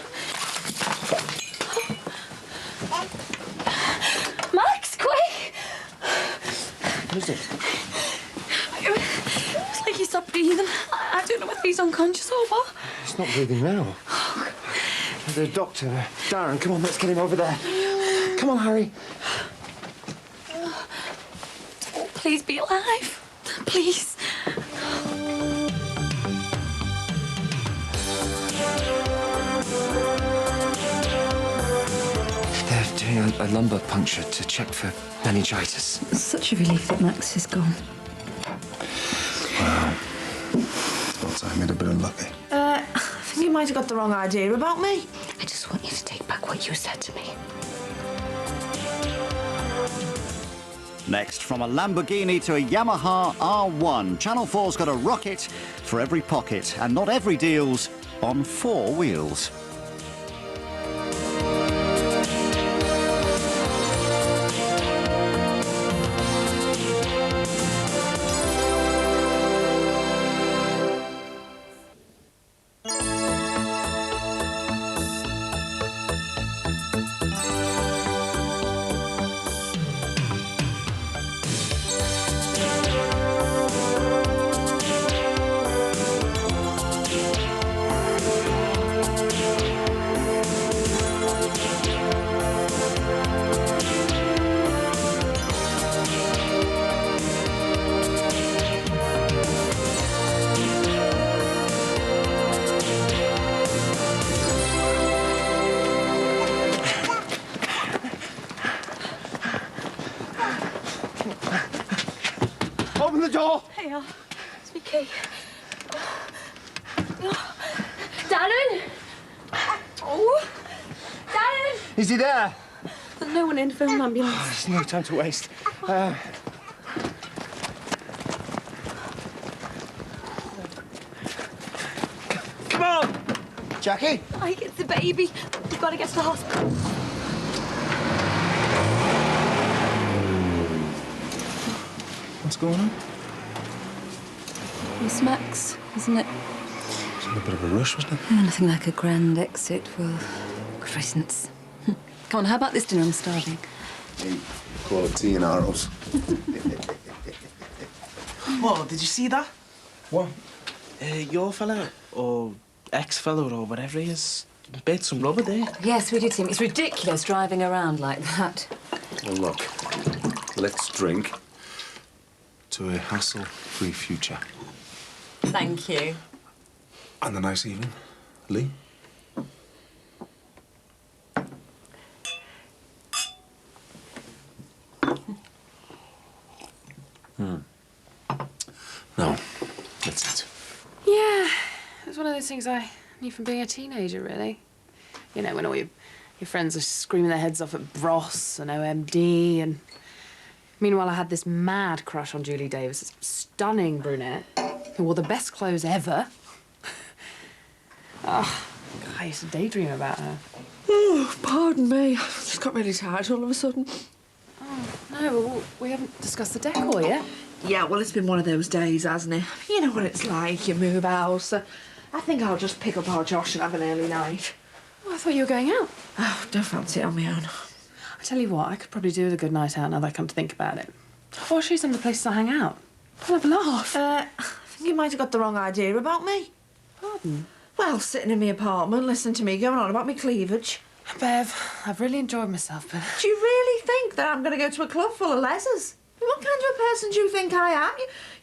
Max, quick! What is it? It's like he stopped breathing. I don't know whether he's unconscious or what. He's not breathing now. The doctor, Darren, come on, let's get him over there. Come on, Harry. Please be alive. Please. They're doing a lumbar puncture to check for meningitis. It's such a relief that Max is gone. Wow. Thought I made a bit unlucky. I think you might have got the wrong idea about me. I just want you to take back what you said to me. Next, from a Lamborghini to a Yamaha R1, Channel 4's got a rocket for every pocket, and not every deal's on 4 wheels. Open the door! Hey, it's me key. Darren! Oh! Darren! Is he there? There's no one in. Phone an ambulance. There's no time to waste. Come on! Jackie? Mike, it's the baby. We've got to get to the hospital. What's going on? It's Max, isn't it? It's a bit of a rush, wasn't it? Nothing like a grand exit for good reasons. Come on, how about this dinner? I'm starving. Hey, call it tea and arrows. Whoa, did you see that? What? Your fella, or ex-fella, or whatever he is, bit some rubber there. Yes, we did see him. It's ridiculous driving around like that. Well, look, let's drink to a hassle-free future. Thank you. And a nice evening. Lee? No, that's it. Yeah, it was one of those things I knew from being a teenager, really. You know, when all your friends are screaming their heads off at Bros and OMD, and meanwhile I had this mad crush on Julie Davis, this stunning brunette who wore the best clothes ever. Oh, God, I used to daydream about her. Oh, pardon me. I just got really tired all of a sudden. Oh, no, well, we haven't discussed the decor yet. Yeah, well, it's been one of those days, hasn't it? You know what it's like, you move house. I think I'll just pick up our Josh and have an early night. Oh, I thought you were going out. Oh, don't fancy it on my own. I tell you what, I could probably do with a good night out now that I come to think about it. Or I'll show you some of the places I hang out. I'll have a laugh. I think you might have got the wrong idea about me. Pardon? Well, sitting in my apartment, listening to me going on about me cleavage. Bev, I've really enjoyed myself, but... Do you really think that I'm going to go to a club full of lesers? What kind of a person do you think I am?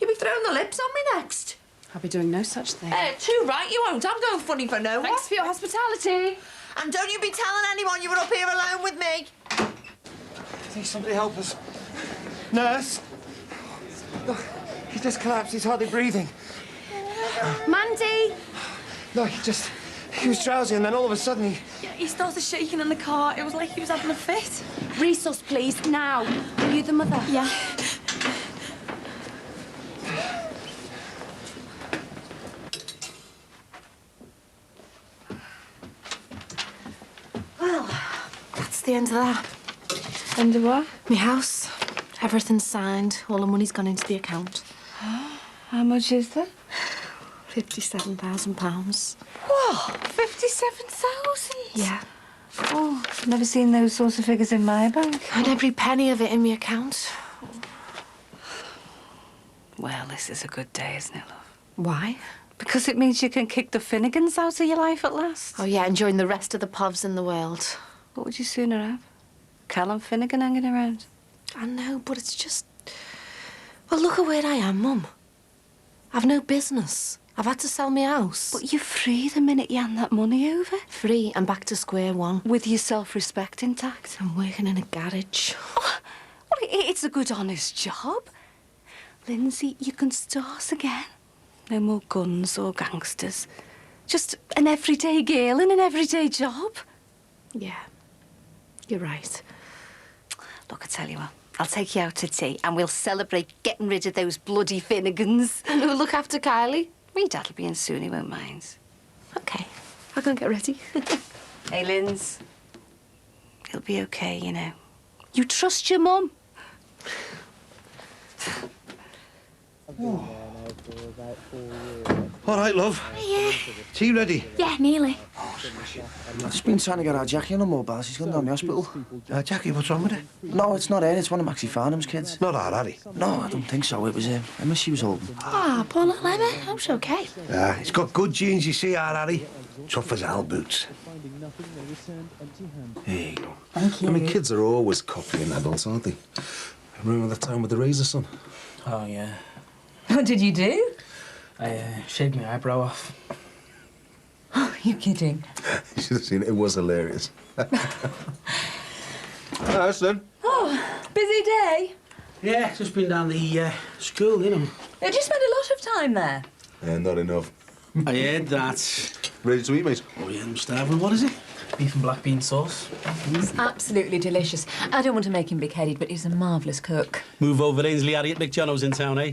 You'll be throwing the lips on me next. I'll be doing no such thing. Too right you won't. I'm going funny for no one. Thanks for your hospitality. And don't you be telling anyone you were up here alone with me. Please, somebody help us. Nurse! Look, he just collapsed. He's hardly breathing. Mandy! No, he was drowsy, and then all of a sudden Yeah, he started shaking in the car. It was like he was having a fit. Resource, please, now. Are you the mother? Yeah. Well, that's the end of that. End of what? My house. Everything's signed. All the money's gone into the account. How much is that? £57,000. What? 57,000? Yeah. Oh, I've never seen those sorts of figures in my bank. And every penny of it in my account. Well, this is a good day, isn't it, love? Why? Because it means you can kick the Finnegans out of your life at last. Oh, yeah, and join the rest of the povs in the world. What would you sooner have? Callum Finnegan hanging around? I know, but it's just... Well, look at where I am, Mum. I've no business. I've had to sell my house. But you're free the minute you hand that money over. Free and back to square one. With your self-respect intact. I'm working in a garage. Oh, well, it's a good, honest job. Lindsay, you can start again. No more guns or gangsters. Just an everyday girl in an everyday job. Yeah, you're right. Look, I tell you what, I'll take you out to tea and we'll celebrate getting rid of those bloody Finnegans. And who'll look after Kylie? Me dad'll be in soon, he won't mind. OK, I'll go and get ready. Hey, Linz. He'll be OK, you know. You trust your mum? All right, love. Yeah. Tea ready? Yeah, nearly. I've just been trying to get our Jackie on a mobile. She's gone down the hospital. Jackie, what's wrong with her? No, it's not her. It's one of Maxie Farnham's kids. Not our Harry. No, I don't think so. It was Emma she was holding. Ah, poor little Emma. Hope she's OK. He's got good genes, you see, our Harry. Tough as owl boots. There you go. Thank you. I mean, kids are always copying adults, aren't they? Remember that time with the razor, son? Oh, yeah. What did you do? I shaved my eyebrow off. Oh, you kidding? You should have seen it. It was hilarious. Hello, son. Oh, busy day? Yeah, just been down the school, you know. Did you spend a lot of time there? Not enough. I heard that. Ready to eat, mate? Oh, yeah, I'm starving. What is it? Beef and black bean sauce. It's absolutely delicious. I don't want to make him big-headed, but he's a marvellous cook. Move over, Ainsley, Harriet McJohn's in town, eh?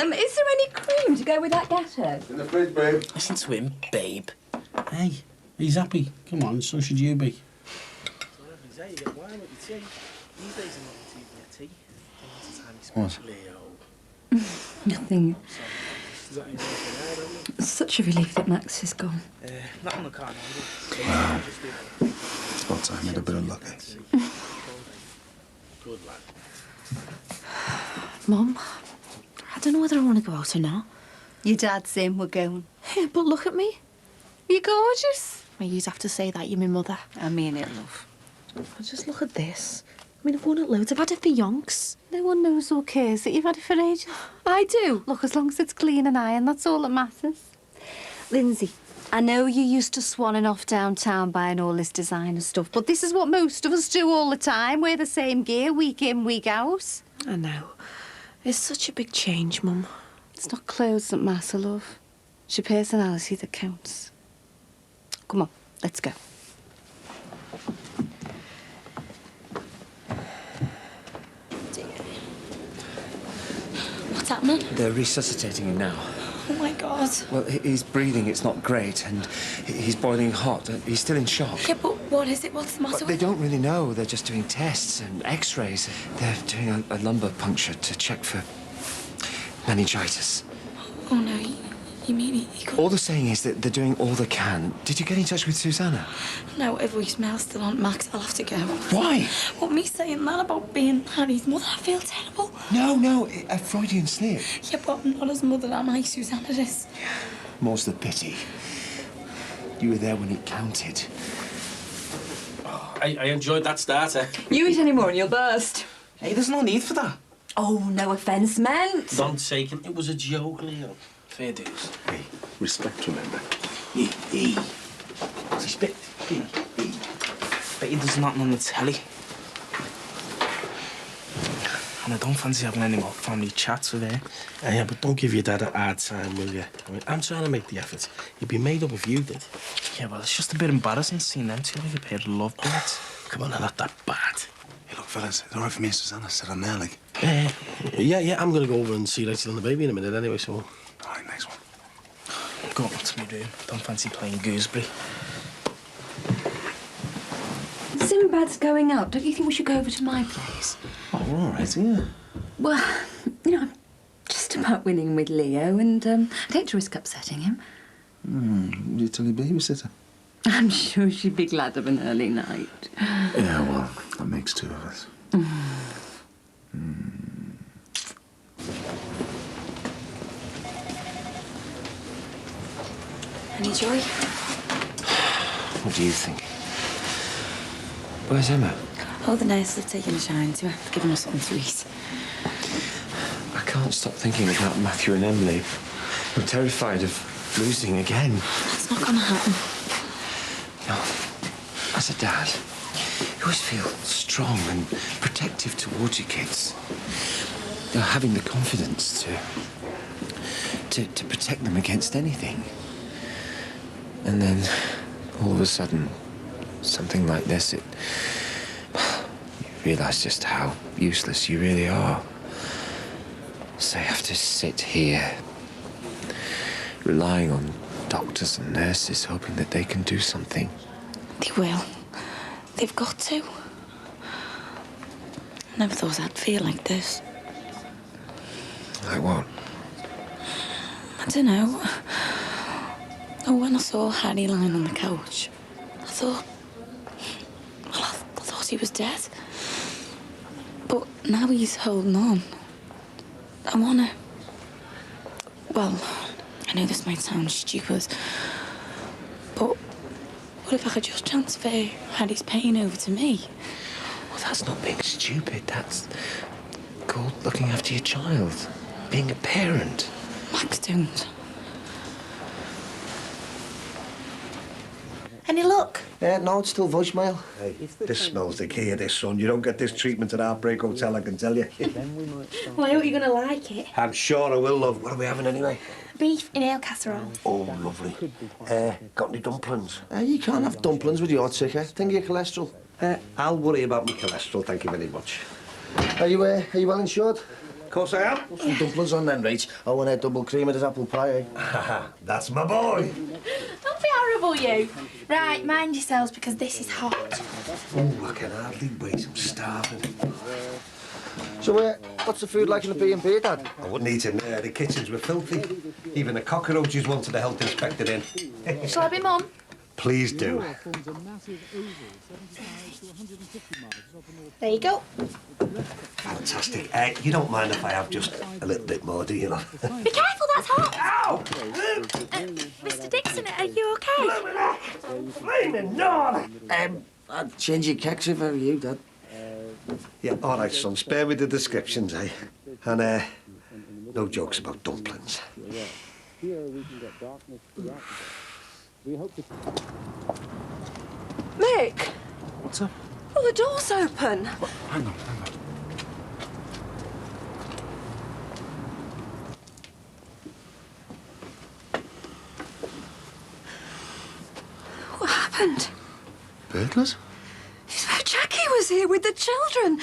Is there any cream to go with that gatto? In the fridge, babe. Listen to him, babe. Hey, he's happy. Come on, so should you be. What? Nothing. It's such a relief that Max is gone. Not on the car Wow. It's about time I had a bit of luck, eh? Good lad. Mum, I don't know whether I want to go out or not. Your dad's in, we're going. Yeah, but look at me. You're gorgeous. Well, you'd have to say that, you're my mother. I mean it, love. Just look at this. I mean, I've worn it loads. I've had it for yonks. No one knows or cares that you've had it for ages. I do. Look, as long as it's clean and iron, that's all that matters. Lindsay, I know you used to swanning off downtown buying all this designer stuff, but this is what most of us do all the time. Wear the same gear week in, week out. I know. It's such a big change, Mum. It's not clothes that matter, love. It's your personality that counts. Come on, let's go. What's happening? They're resuscitating him now. Oh, my God. Well, he's breathing, it's not great, and he's boiling hot. He's still in shock. Yeah, but what is it? What's the matter? But they don't really know. They're just doing tests and x-rays. They're doing a lumbar puncture to check for meningitis. Oh, no, you mean he could... All they're saying is that they're doing all they can. Did you get in touch with Susanna? No, if voicemail's still on, Max, I'll have to go. Why? What, me saying that about being Harry's mother? I feel terrible. No, a Freudian slip. Yeah, but I'm not his mother, am I? Susanna is. More's the pity. You were there when it counted. I enjoyed that starter. You eat any more and you'll burst. Hey, there's no need for that. Oh, no offence meant. None taken. It was a joke, Leo. Fair dues. Hey, respect, remember. Hey. Respect. Hey. Bet you there's nothing on the telly. And I don't fancy having any more family chats with her. Yeah, but don't give your dad a hard time, will you? I mean, I'm trying to make the effort. You'd be made up if you did. Yeah, well, it's just a bit embarrassing seeing them two like a pair of lovebirds. Come on, they're not that bad. Hey, look, fellas, it's all right for me and Susanna. Sit on there, like. Yeah, I'm going to go over and see Rachel and the baby in a minute anyway, so... All right, nice one. Go up to my room. Don't fancy playing gooseberry. Sinbad's going out. Don't you think we should go over to my place? Oh, we're all right, yeah. Well, you know, I'm just about winning with Leo, and I'd hate to risk upsetting him. Will you tell your babysitter? I'm sure she'd be glad of an early night. Yeah, well, that makes two of us. Any joy? What do you think? Where's Emma? Oh, the nurse have taken a shine to her, giving her something to eat. I can't stop thinking about Matthew and Emily. I'm terrified of losing again. That's not gonna happen. No. As a dad, you always feel strong and protective towards your kids. You know, having the confidence to protect them against anything. And then, all of a sudden, something like this, you realise just how useless you really are. So you have to sit here, relying on doctors and nurses, hoping that they can do something. They will. They've got to. Never thought I'd feel like this. Like what? I don't know. Oh, when I saw Harry lying on the couch, I thought he was dead. But now he's holding on. I wanna... Well, I know this might sound stupid, but what if I could just transfer Harry's pain over to me? Well, that's not being stupid. That's called looking after your child. Being a parent. Max, don't. Any luck? No, it's still voicemail. Hey, this smells the key of this, son. You don't get this treatment at Heartbreak Hotel, I can tell you. Well, I hope you're going to like it. I'm sure I will, love. What are we having anyway? Beef in ale casserole. Oh, lovely. Got any dumplings? You can't have dumplings with your ticker. Think of your cholesterol. I'll worry about my cholesterol, thank you very much. Are you well insured? Of course I am. Some dumplings on then, Rach. Oh, and a double cream of this apple pie, eh? That's my boy. Don't be horrible, you. Right, mind yourselves, because this is hot. Oh, I can hardly wait. I'm starving. So, what's the food like in the B&B, Dad? I wouldn't eat in there. The kitchens were filthy. Even the cockroaches wanted a health inspector in. Shall I be Mum? Please do. There you go. Fantastic. You don't mind if I have just a little bit more, do you, love? Be careful, that's hot. Ow! Mr. Dixon, are you okay? Flaming gnarly. I'd change your keks if I were you, Dad. Yeah, all right, son. Spare me the descriptions, eh? And, no jokes about dumplings. Mick! What's up? Oh, the door's open. Hang on. What happened? Burglars? Jackie was here with the children.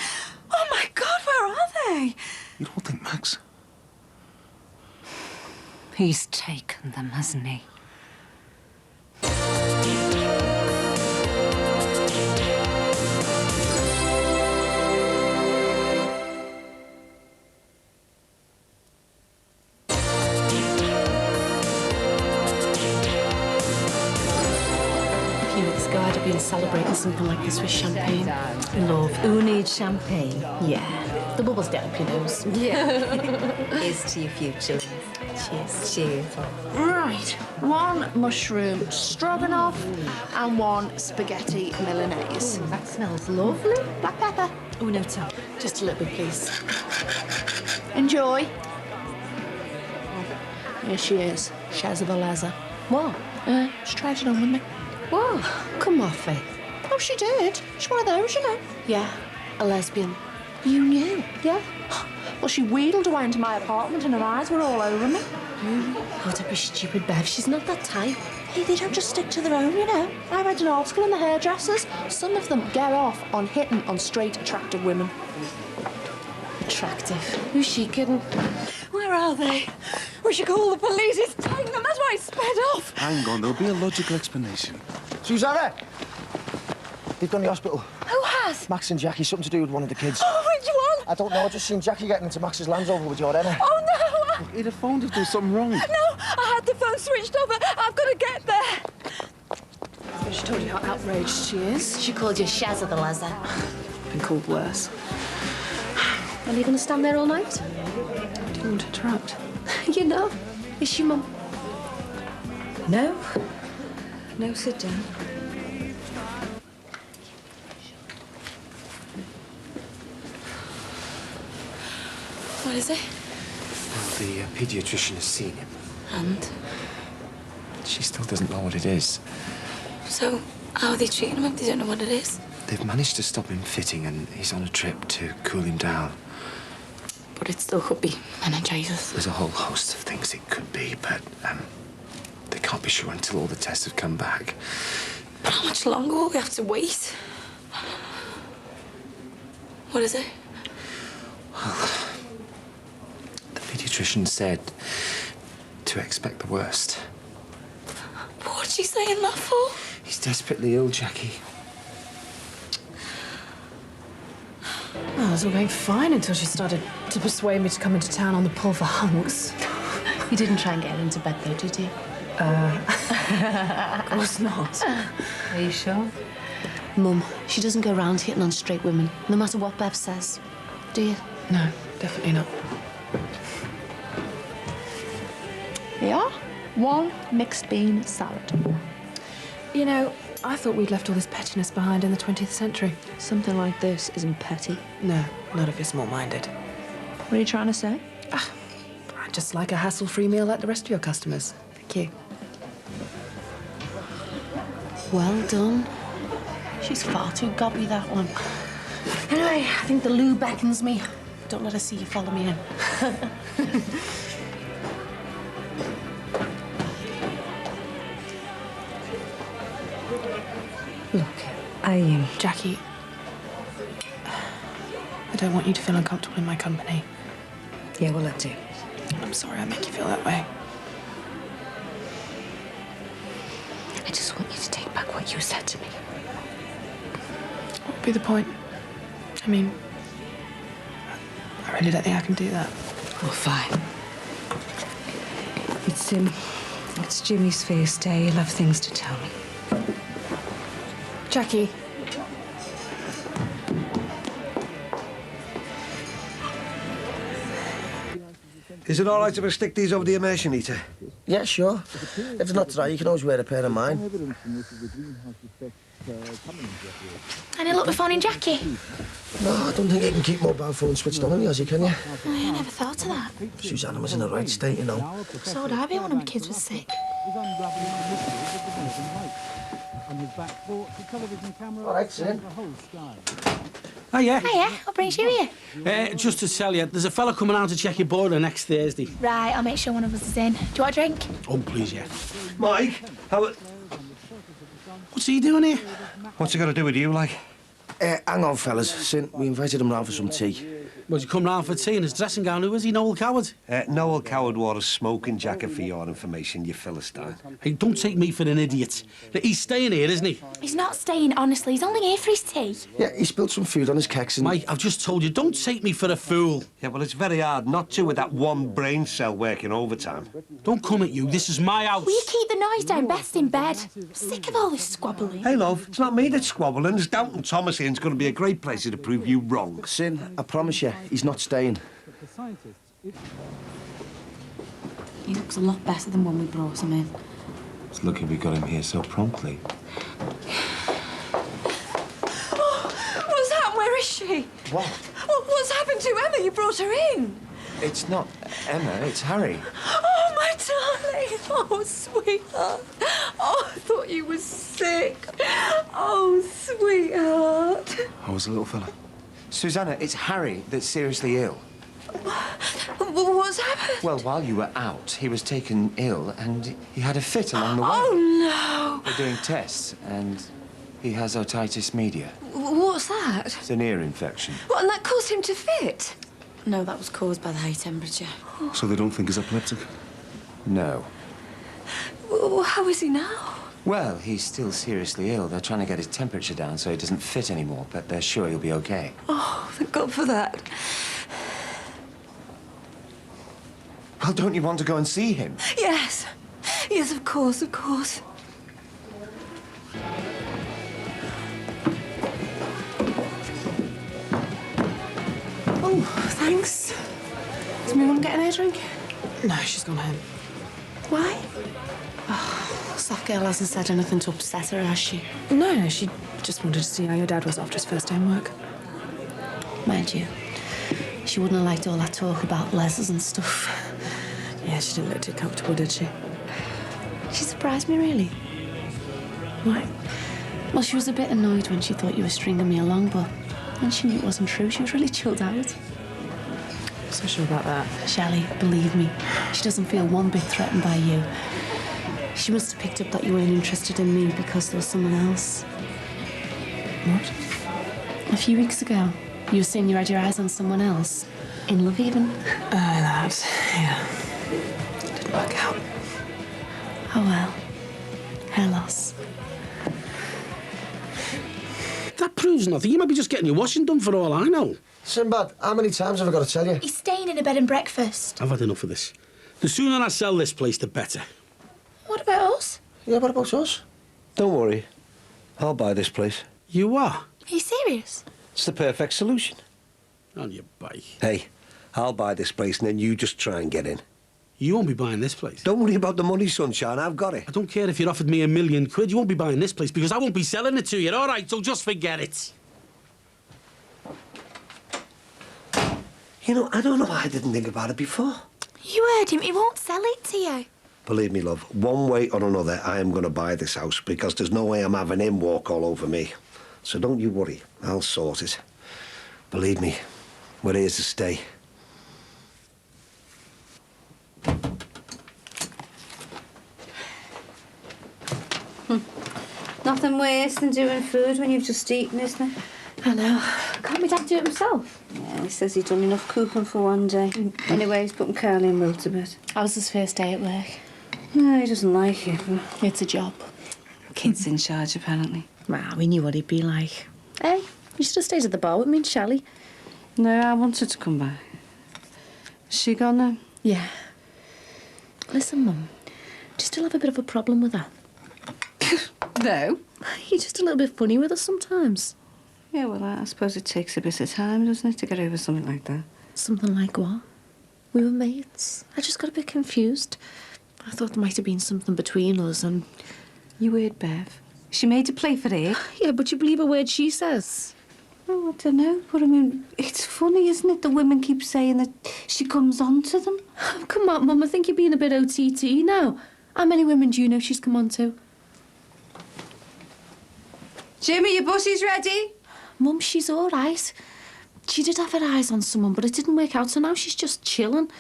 Oh, my God, where are they? You don't think Max? He's taken them, hasn't he? A few weeks ago, I'd have been celebrating something like this with champagne. Love, who needs champagne? Yeah, the bubbles get up your nose. Yeah. Here's to your future. Cheers. Cheers. Right, one mushroom stroganoff and one spaghetti Milanese. That smells lovely. Black pepper. Oh, no, Tom. Just a little bit, please. Enjoy. Here she is, Shazabalaza. What? She tried it on with me. What? Come off it. Oh, she did. She's one of those, you know. Yeah, a lesbian. You knew? Yeah. Well, she wheedled away into my apartment and her eyes were all over me. Oh, don't be stupid, Bev. She's not that type. Hey, they don't just stick to their own, you know. I read an article in the hairdressers. Some of them get off on hitting on straight, attractive women. Attractive. Who's she kidding? Where are they? We should call the police. It's taken them. That's why I sped off. Hang on, there'll be a logical explanation. Susanna! They've gone to the hospital. Who has? Max and Jackie, something to do with one of the kids. Oh, which one? I don't know, I just seen Jackie getting into Max's Land Rover with your Emma. Oh, no. He'd have phoned if there was something wrong. No, I had the phone switched off. I've got to get there. She told you how outraged she is. She called you Shazabalaza. Been called worse. Are you going to stand there all night? I didn't want to interrupt. You know, is she mum? No. No, sit down. What is it? Well, the paediatrician has seen him. And? She still doesn't know what it is. So, how are they treating him if they don't know what it is? They've managed to stop him fitting and he's on a trip to cool him down. But it still could be meningitis. There's a whole host of things it could be, but they can't be sure until all the tests have come back. But how much longer will we have to wait? What is it? Well, the paediatrician said to expect the worst. What's she saying that for? He's desperately ill, Jackie. Well, it was all going fine until she started to persuade me to come into town on the pull for hunks. You didn't try and get her into bed, though, did you? Of course not. Are you sure? Mum, she doesn't go round hitting on straight women, no matter what Bev says. Do you? No, definitely not. Here you are. One mixed bean salad. You know, I thought we'd left all this pettiness behind in the 20th century. Something like this isn't petty. No, not if you're small-minded. What are you trying to say? I'd just like a hassle-free meal like the rest of your customers. Thank you. Well done. She's far too gobby, that one. Anyway, I think the loo beckons me. Don't let her see you follow me in. Look, Jackie, I don't want you to feel uncomfortable in my company. Yeah, well, I do. I'm sorry I make you feel that way. I just want you to take back what you said to me. What would be the point? I mean, I really don't think I can do that. Oh, fine. It's Jimmy's first day. He'll have things to tell me. Jackie. Is it all right if I stick these over the immersion heater? Yeah, sure. If it's not dry, you can always wear a pair of mine. Any luck with phoning Jackie? No, I don't think you can keep mobile phone switched on in the Aussie, can you? Oh, yeah, I never thought of that. Susanna was in the right state, you know. So would I be when one of my kids was sick. All right, Sin. Oh, yeah? Hiya, what brings you here? Just to tell you, there's a fella coming out to check your boiler next Thursday. Right, I'll make sure one of us is in. Do you want a drink? Oh, please, yeah. Mike, What's he doing here? what's it got to do with you, like? Hang on, fellas. Sin, we invited him round for some tea. Was he come round for tea in his dressing gown? Who is he, Noel Coward? Noel Coward wore a smoking jacket for your information, you Philistine. Hey, don't take me for an idiot. He's staying here, isn't he? He's not staying, honestly. He's only here for his tea. Yeah, he spilled some food on his keks and... Mike, I've just told you, don't take me for a fool. Yeah, well, it's very hard not to with that one brain cell working overtime. Don't come at you. This is my house. Will you keep the noise down? Best in bed. I'm sick of all this squabbling. Hey, love, it's not me that's squabbling. It's Downton Thomas here. It's going to be a great place to prove you wrong. Sin, I promise you, he's not staying. He looks a lot better than when we brought him in. It's lucky we got him here so promptly. What's happened? Where is she? What? What's happened to Emma? You brought her in. It's not Emma, it's Harry. Oh, my darling. Oh, sweetheart. Oh, I thought you were sick. Oh, sweetheart. How was the little fella? Susanna, it's Harry that's seriously ill. What's happened? Well, while you were out, he was taken ill and he had a fit along the way. Oh, We're doing tests and he has otitis media. no. What's that? It's an ear infection. What, and that caused him to fit? No, that was caused by the high temperature. So they don't think he's epileptic? No. How is he now? Well, he's still seriously ill. They're trying to get his temperature down so he doesn't fit anymore, but they're sure he'll be okay. Oh, thank God for that. Well, don't you want to go and see him? Yes. Yes, of course, of course. Oh, thanks. Is my mum getting her drink? No, she's gone home. Why? Oh, soft girl hasn't said anything to upset her, has she? No, she just wanted to see how your dad was after his first day in work. Mind you, she wouldn't have liked all that talk about leses and stuff. Yeah, she didn't look too comfortable, did she? She surprised me, really. Why? Well, she was a bit annoyed when she thought you were stringing me along, but when she knew it wasn't true, she was really chilled out. So sure about that? Shelley, believe me, she doesn't feel one bit threatened by you. She must have picked up that you weren't interested in me because there was someone else. What? A few weeks ago, you were saying you had your eyes on someone else. In love, even. That, yeah. Didn't work out. Oh, well. Her loss. That proves nothing. You might be just getting your washing done for all I know. Sinbad, how many times have I got to tell you? He's staying in a bed and breakfast. I've had enough of this. The sooner I sell this place, the better. What about us? Yeah, what about us? Don't worry. I'll buy this place. You are? Are you serious? It's the perfect solution. On your bike. Hey, I'll buy this place and then you just try and get in. You won't be buying this place. Don't worry about the money, sunshine. I've got it. I don't care if you offered me £1 million. You won't be buying this place because I won't be selling it to you. All right, so just forget it. You know, I don't know why I didn't think about it before. You heard him. He won't sell it to you. Believe me, love, one way or another, I am going to buy this house because there's no way I'm having him walk all over me. So don't you worry. I'll sort it. Believe me, we're here to stay. Nothing worse than doing food when you've just eaten, isn't it? I know. Can't my dad do it himself? Yeah, he says he's done enough cooking for one day. Anyway, he's putting Carly in Wilt a bit. How was his first day at work? No, he doesn't like it, but... It's a job. Kid's in charge, apparently. Well, we knew what he'd be like. Hey, you should have stayed at the bar with me and Shelley. No, I wanted to come back. Is she gone now? Yeah. Listen, Mum, do you still have a bit of a problem with her? No. You're just a little bit funny with her sometimes. Yeah, well, I suppose it takes a bit of time, doesn't it, to get over something like that? Something like what? We were mates. I just got a bit confused. I thought there might have been something between us and... You heard Bev. She made you play for her. Yeah, but you believe a word she says. Oh, I don't know, but I mean, it's funny, isn't it? The women keep saying that she comes on to them. Oh, come on, Mum, I think you're being a bit OTT now. How many women do you know she's come on to? Jimmy, your bussy's ready? Mum, she's all right. She did have her eyes on someone, but it didn't work out, so now she's just chilling.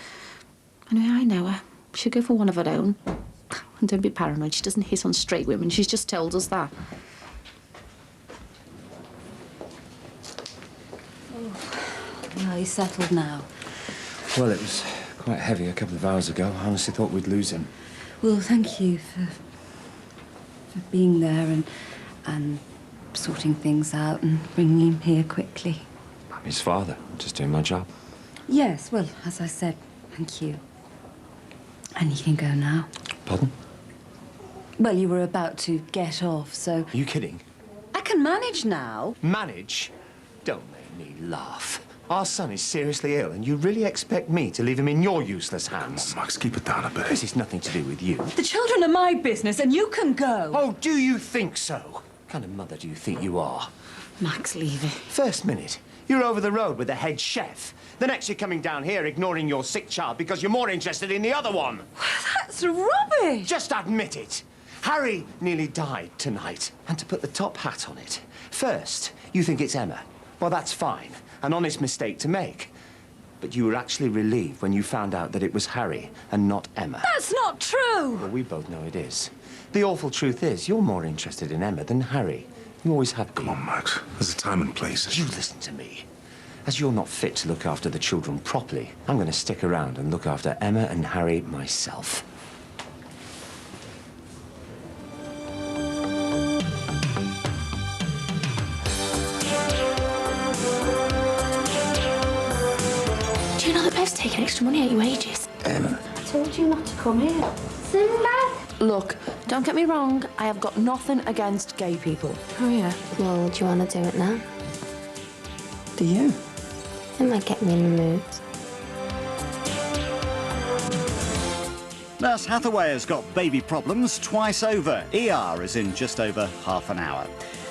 Anyway, I know her. She'll go for one of her own. And don't be paranoid, she doesn't hit on straight women. She's just told us that. Well, he's settled now. Well, it was quite heavy a couple of hours ago. I honestly thought we'd lose him. Well, thank you for being there and sorting things out and bringing him here quickly. I'm his father, just doing my job. Yes, well, as I said, thank you. And you can go now. Pardon? Well, you were about to get off, so... Are you kidding? I can manage now. Manage? Don't make me laugh. Our son is seriously ill, and you really expect me to leave him in your useless hands? Come on, Max, keep it down a bit. This is nothing to do with you. The children are my business, and you can go. Oh, do you think so? What kind of mother do you think you are? Max, leave it. First minute, you're over the road with the head chef. The next, you're coming down here ignoring your sick child because you're more interested in the other one. That's rubbish. Just admit it. Harry nearly died tonight. And to put the top hat on it, first, you think it's Emma. Well, that's fine. An honest mistake to make. But you were actually relieved when you found out that it was Harry and not Emma. That's not true. Well, we both know it is. The awful truth is, you're more interested in Emma than Harry. You always have been. Come on, Max. There's a time and place. You listen to me. As you're not fit to look after the children properly, I'm going to stick around and look after Emma and Harry myself. Do you know that Bev's taking extra money out your wages? I told you not to come here. Sinbad? Look, don't get me wrong, I have got nothing against gay people. Oh, yeah. Well, do you want to do it now? Do you? It might get me in the mood. Nurse Hathaway has got baby problems twice over. ER is in just over half an hour.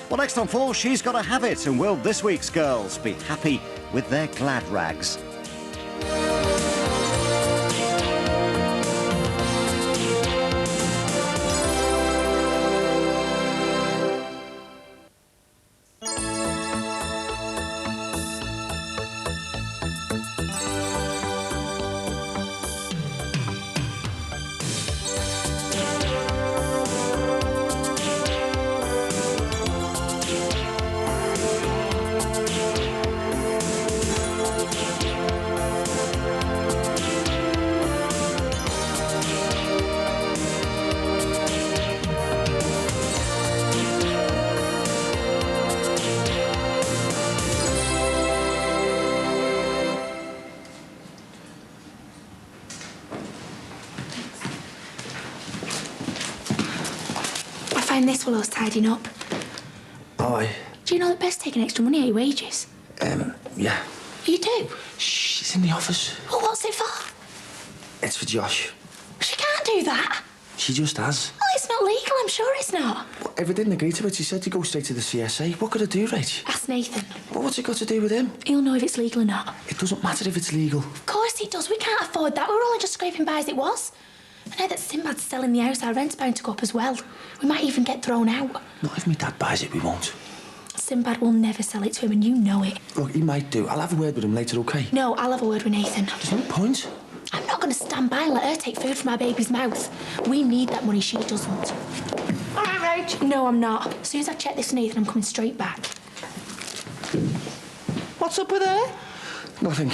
Well, next on 4, she's got to have it, and will this week's girls be happy with their glad rags? I find this while I was tidying up. Oh, Do you know that Bev's taking extra money out your wages? yeah. You do? Shh, it's in the office. Well, what's it for? It's for Josh. She can't do that. She just has. Well, it's not legal, I'm sure it's not. Well, if I didn't agree to it, she said to go straight to the CSA. What could I do, Rach? Ask Nathan. Well, what's it got to do with him? He'll know if it's legal or not. It doesn't matter if it's legal. Of course it does. We can't afford that. We were only just scraping by as it was. I know that Sinbad's selling the house. Our rent's bound to go up as well. We might even get thrown out. Not if my dad buys it, we won't. Sinbad will never sell it to him, and you know it. Look, he might do. I'll have a word with him later, OK? No, I'll have a word with Nathan. There's no point. I'm not going to stand by and let her take food from our baby's mouth. We need that money, she doesn't. All right, Rach. No, I'm not. As soon as I check this Nathan, I'm coming straight back. What's up with her? Nothing.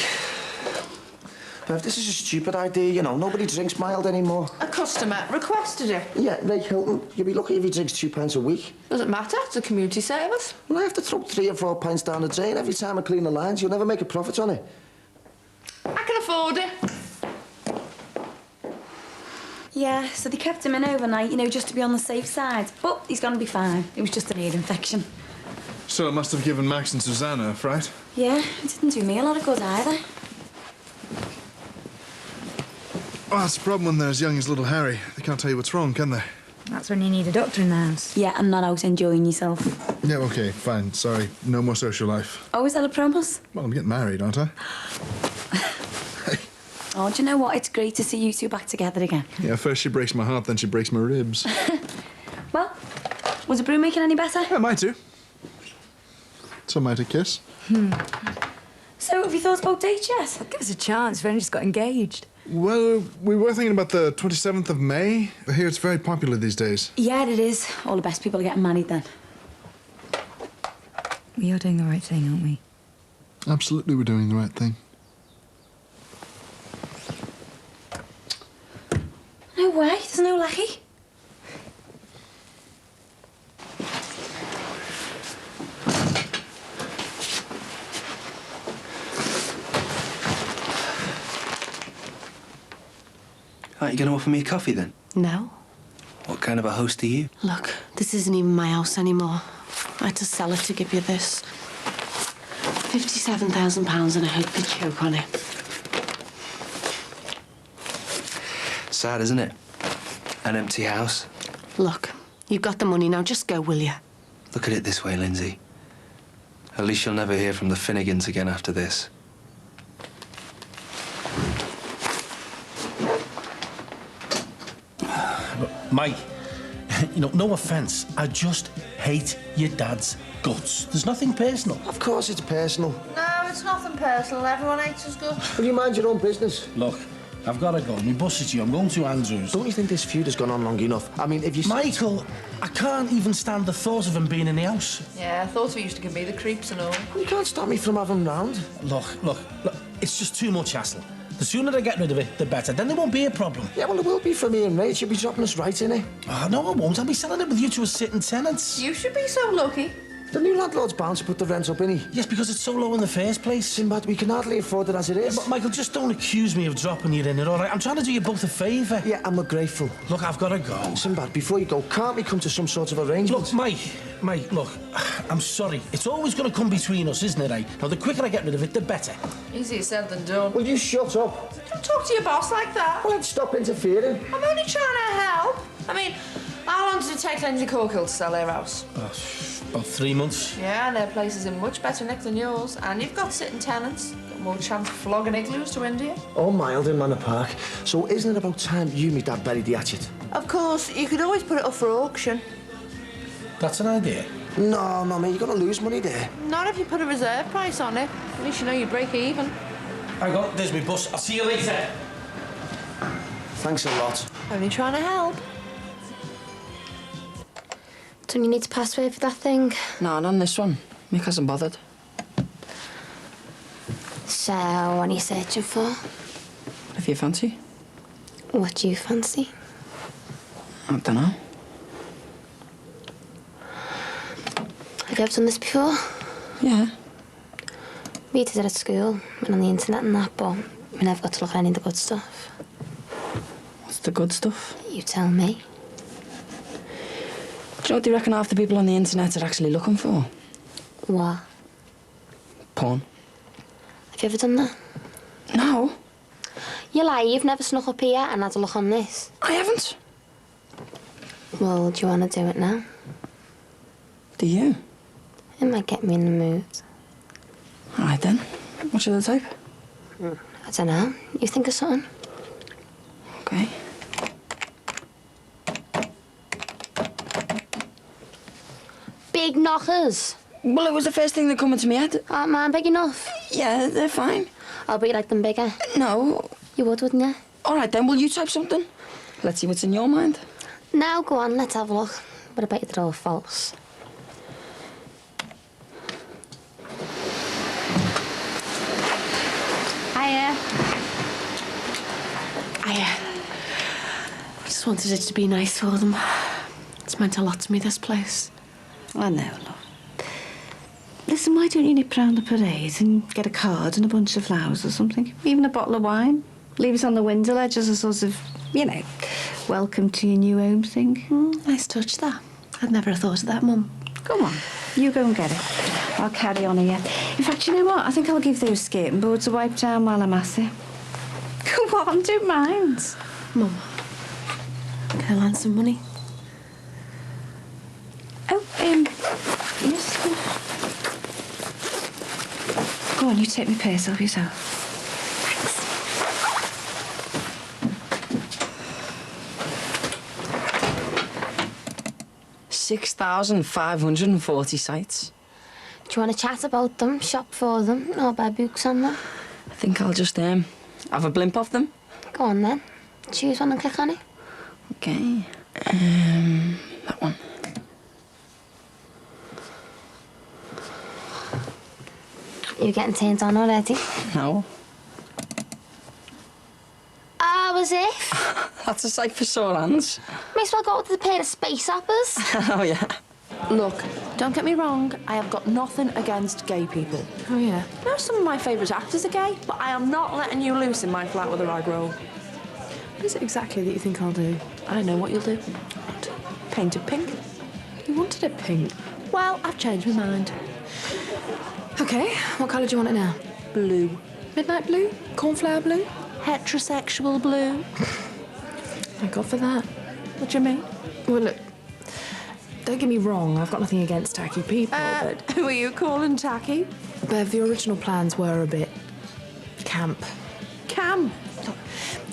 Bev, this is a stupid idea, you know. Nobody drinks mild anymore. A customer requested it. Yeah, Ray Hilton. You'll be lucky if he drinks 2 pints a week. Doesn't matter. It's a community service. Well, I have to throw 3 or 4 pints down the drain every time I clean the lines. You'll never make a profit on it. I can afford it. Yeah, so they kept him in overnight, you know, just to be on the safe side. But he's gonna be fine. It was just an ear infection. So it must have given Max and Susanna a fright. Yeah, it didn't do me a lot of good either. Well, that's the problem when they're as young as little Harry. They can't tell you what's wrong, can they? That's when you need a doctor in the house. Yeah, and not out enjoying yourself. Yeah, okay, fine. Sorry. No more social life. Oh, is that a promise? Well, I'm getting married, aren't I? Oh, do you know what? It's great to see you two back together again. Yeah, first she breaks my heart, then she breaks my ribs. Well, was the brew making any better? Yeah, mine too. So might a kiss. So, have you thought about dates yet? Give us a chance. We've only just got engaged. Well, we were thinking about the 27th of May. I hear it's very popular these days. Yeah, it is. All the best people are getting married then. We are doing the right thing, aren't we? Absolutely, we're doing the right thing. No way. There's no Lecky. Aren't you going to offer me a coffee then? No. What kind of a host are you? Look, this isn't even my house anymore. I had to sell it to give you this. £57,000 and I hope you choke on it. Sad, isn't it? An empty house. Look, you've got the money now. Just go, will you? Look at it this way, Lindsay. At least you'll never hear from the Finnegans again after this. Mike, no offence, I just hate your dad's guts. There's nothing personal. Of course it's personal. No, it's nothing personal. Everyone hates us good. Will you mind your own business? Look, I've got to go. My bus is here. I'm going to Andrews. Don't you think this feud has gone on long enough? I mean, if you... Michael, I can't even stand the thought of him being in the house. Yeah, I thought we used to give me the creeps and all. You can't stop me from having him round. Look, it's just too much hassle. The sooner I get rid of it, the better. Then there won't be a problem. Yeah, well, it will be for me and Ray. You'll be dropping us right in it. Oh, no, I won't. I'll be selling it with you two as sitting tenants. You should be so lucky. The new landlord's bound to put the rent up, innit? Yes, because it's so low in the first place. Sinbad, we can hardly afford it as it is. But, Michael, just don't accuse me of dropping you in it, all right? I'm trying to do you both a favour. Yeah, I'm grateful. Look, I've got to go. Sinbad, before you go, can't we come to some sort of arrangement? Look, Mike, look, I'm sorry. It's always going to come between us, isn't it, eh? Now, the quicker I get rid of it, the better. Easier said than done. Will you shut up? Don't talk to your boss like that. Well, then stop interfering. I'm only trying to help. I mean, how long did it take Lindsay Corkill to sell their house? About 3 months. Yeah, and their place is in much better nick than yours. And you've got sitting tenants. Got more chance of flogging igloos to India. All mild in Manor Park. So isn't it about time you, me dad, buried the hatchet? Of course, you could always put it up for auction. That's an idea. No, mate, you're going to lose money there. Not if you put a reserve price on it. At least you know you break even. Hang on, there's my bus. I'll see you later. Thanks a lot. Only trying to help. Don't you need to password for that thing? No, not on this one. Mick hasn't bothered. So, what are you searching for? If you fancy. What do you fancy? I don't know. Have you ever done this before? Yeah. We did it at school, went on the internet and that, but we never got to look at any of the good stuff. What's the good stuff? You tell me. Do you know what they reckon half the people on the internet are actually looking for? What? Porn. Have you ever done that? No. You lie, you've never snuck up here and had a look on this. I haven't. Well, do you want to do it now? Do you? It might get me in the mood. All right, then. What should I type? I don't know. You think of something? Okay. Big knockers. Well, it was the first thing that come into my head. Oh, man, big enough? Yeah, they're fine. Oh, but you like them bigger? No. You would, wouldn't you? All right, then. Will you type something? Let's see what's in your mind. Now, go on, let's have a look. But I bet you they're all false. Hiya. I just wanted it to be nice for them. It's meant a lot to me, this place. I know, love. Listen, why don't you nip round the parade and get a card and a bunch of flowers or something? Even a bottle of wine. Leave it on the window ledge as a sort of, welcome to your new home thing. Nice touch, that. I'd never have thought of that, Mum. Come on, you go and get it. I'll carry on here. In fact, you know what? I think I'll give those skating boards a wipe down while I'm at it. Come on, don't mind. Mum, can I lend some money? Oh, yes. Go on, you take my purse off yourself. Thanks. 6,540 sites. Do you want to chat about them, shop for them, or buy books on them? I think I'll just have a blimp of them. Go on then. Choose one and click on it. Okay. That one. You're getting turned on already. No. Ah, was it? That's a sight for sore hands. May as well go with the pair of space hoppers. Oh, yeah. Look, don't get me wrong, I have got nothing against gay people. Oh, yeah. Now, some of my favourite actors are gay, but I am not letting you loose in my flat with a rag roll. What is it exactly that you think I'll do? I know what you'll do. What? Paint it pink. You wanted it pink. Well, I've changed my mind. Okay, what colour do you want it now? Blue. Midnight blue? Cornflower blue? Heterosexual blue. Thank God for that. What do you mean? Well, look, don't get me wrong, I've got nothing against tacky people, but... Who are you calling tacky? Bev, the original plans were a bit... camp. Cam. Look,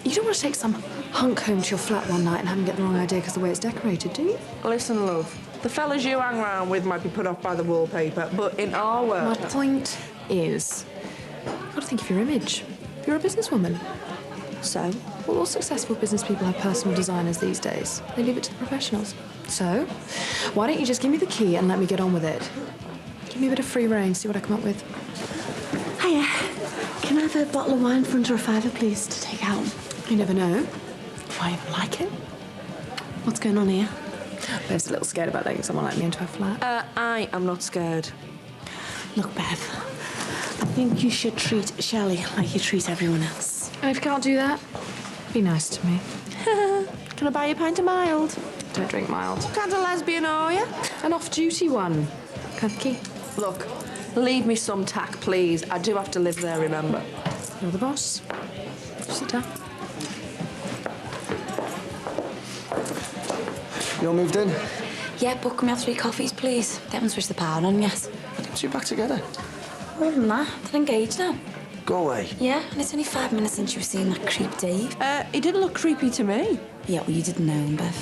you don't want to take some hunk home to your flat one night and have him get the wrong idea because of the way it's decorated, do you? Listen, love. The fellas you hang around with might be put off by the wallpaper, but in our world... My point is, you've got to think of your image. You're a businesswoman. So? Well, all successful business people have personal designers these days. They leave it to the professionals. So, why don't you just give me the key and let me get on with it? Give me a bit of free rein, see what I come up with. Hiya. Can I have a bottle of wine for under a fiver, please, to take out? You never know. Might even like it. What's going on here? Bev's a little scared about letting someone like me into her flat. I am not scared. Look, Bev, I think you should treat Shelley like you treat everyone else. And if you can't do that, be nice to me. Can I buy you a pint of mild? Don't drink mild. What kind of lesbian are you? An off-duty one. Can I have the key? Look, leave me some tack, please. I do have to live there, remember. You're the boss. Sit down. You all moved in? Yeah, but can we have 3 coffees, please? They haven't switched the power on yet. So you're back together? More than that, they're engaged now. Go away. Yeah, and it's only 5 minutes since you were seeing that creep Dave. He didn't look creepy to me. Yeah, well, you didn't know him, Bev.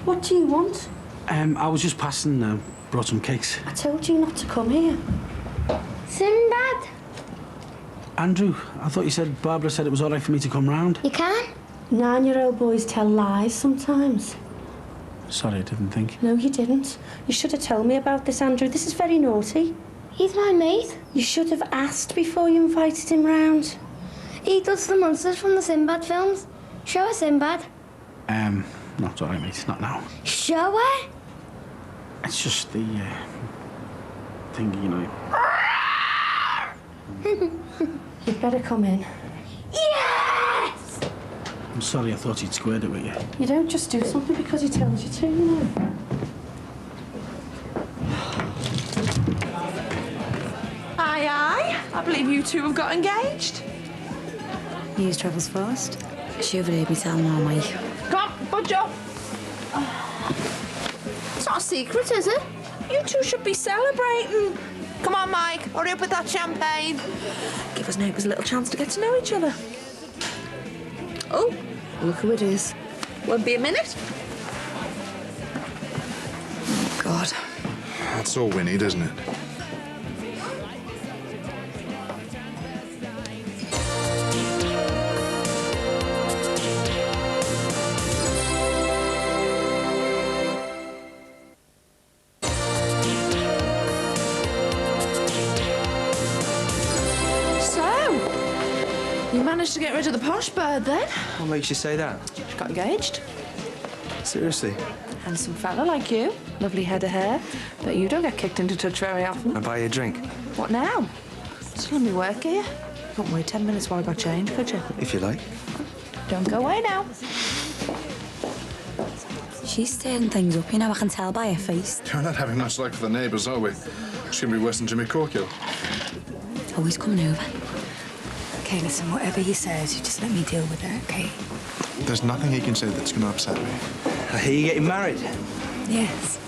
What do you want? I was just passing, brought some cakes. I told you not to come here. Sinbad, Andrew, I thought you said Barbara said it was all right for me to come round. you can? 9-year-old boys tell lies sometimes. Sorry, I didn't think. No, you didn't. You should have told me about this, Andrew. This is very naughty. He's my mate. You should have asked before you invited him round. He does the monsters from the Sinbad films. Show us Sinbad. No, it's all right, mate. Not now. Show her? It's just the, thing, you know. You'd better come in. Yes! I'm sorry, I thought he'd squared it with you. You don't just do something because he tells you to, you know. Aye, aye. I believe you two have got engaged. News travels fast. She overheard me tell Mum, Come on, budge up. It's not a secret, is it? You two should be celebrating. Come on, Mike. Hurry up with that champagne. Give us neighbours a little chance to get to know each other. Oh, look who it is. Won't be a minute. Oh, God. That's all we need, isn't it? You managed to get rid of the posh bird, then? What makes you say that? She got engaged. Seriously? Handsome fella like you. Lovely head of hair. But you don't get kicked into touch very often. I buy you a drink? What now? Still on me work here. Couldn't wait 10 minutes while I got changed, could you? If you like. Don't go away now. She's stirring things up, you know, I can tell by her face. We're not having much luck with the neighbours, are we? It's going to be worse than Jimmy Corkill. Oh, he's coming over. Okay, listen, whatever he says, you just let me deal with it, okay? There's nothing he can say that's going to upset me. I hear you're getting married. Yes.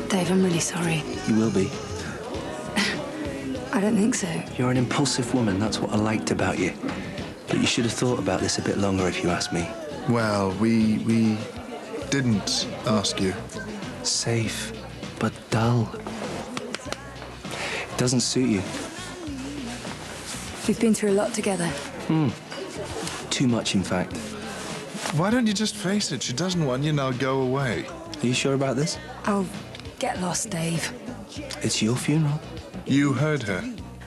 Dave, I'm really sorry. You will be. I don't think so. You're an impulsive woman, that's what I liked about you. But you should have thought about this a bit longer if you asked me. Well, we didn't ask you. Safe, but dull. It doesn't suit you. We've been through a lot together. Too much, in fact. Why don't you just face it? She doesn't want you, now go away. Are you sure about this? Oh, get lost, Dave. It's your funeral. You heard her.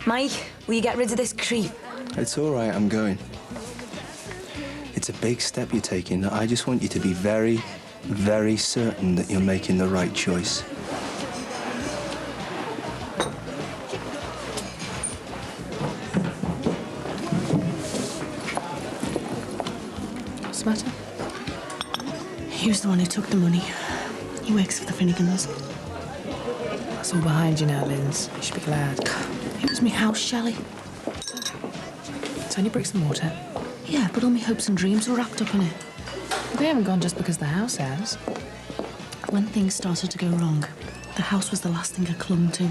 Mike, will you get rid of this creep? It's all right, I'm going. It's a big step you're taking. I just want you to be very, very certain that you're making the right choice. What's the matter? He was the one who took the money. He works for the Finnegans. That's all behind you now, Linz. You should be glad. It was me house, Shelley. It's only bricks and mortar. Yeah, but all my hopes and dreams were wrapped up in it. They haven't gone just because the house has. When things started to go wrong, the house was the last thing I clung to.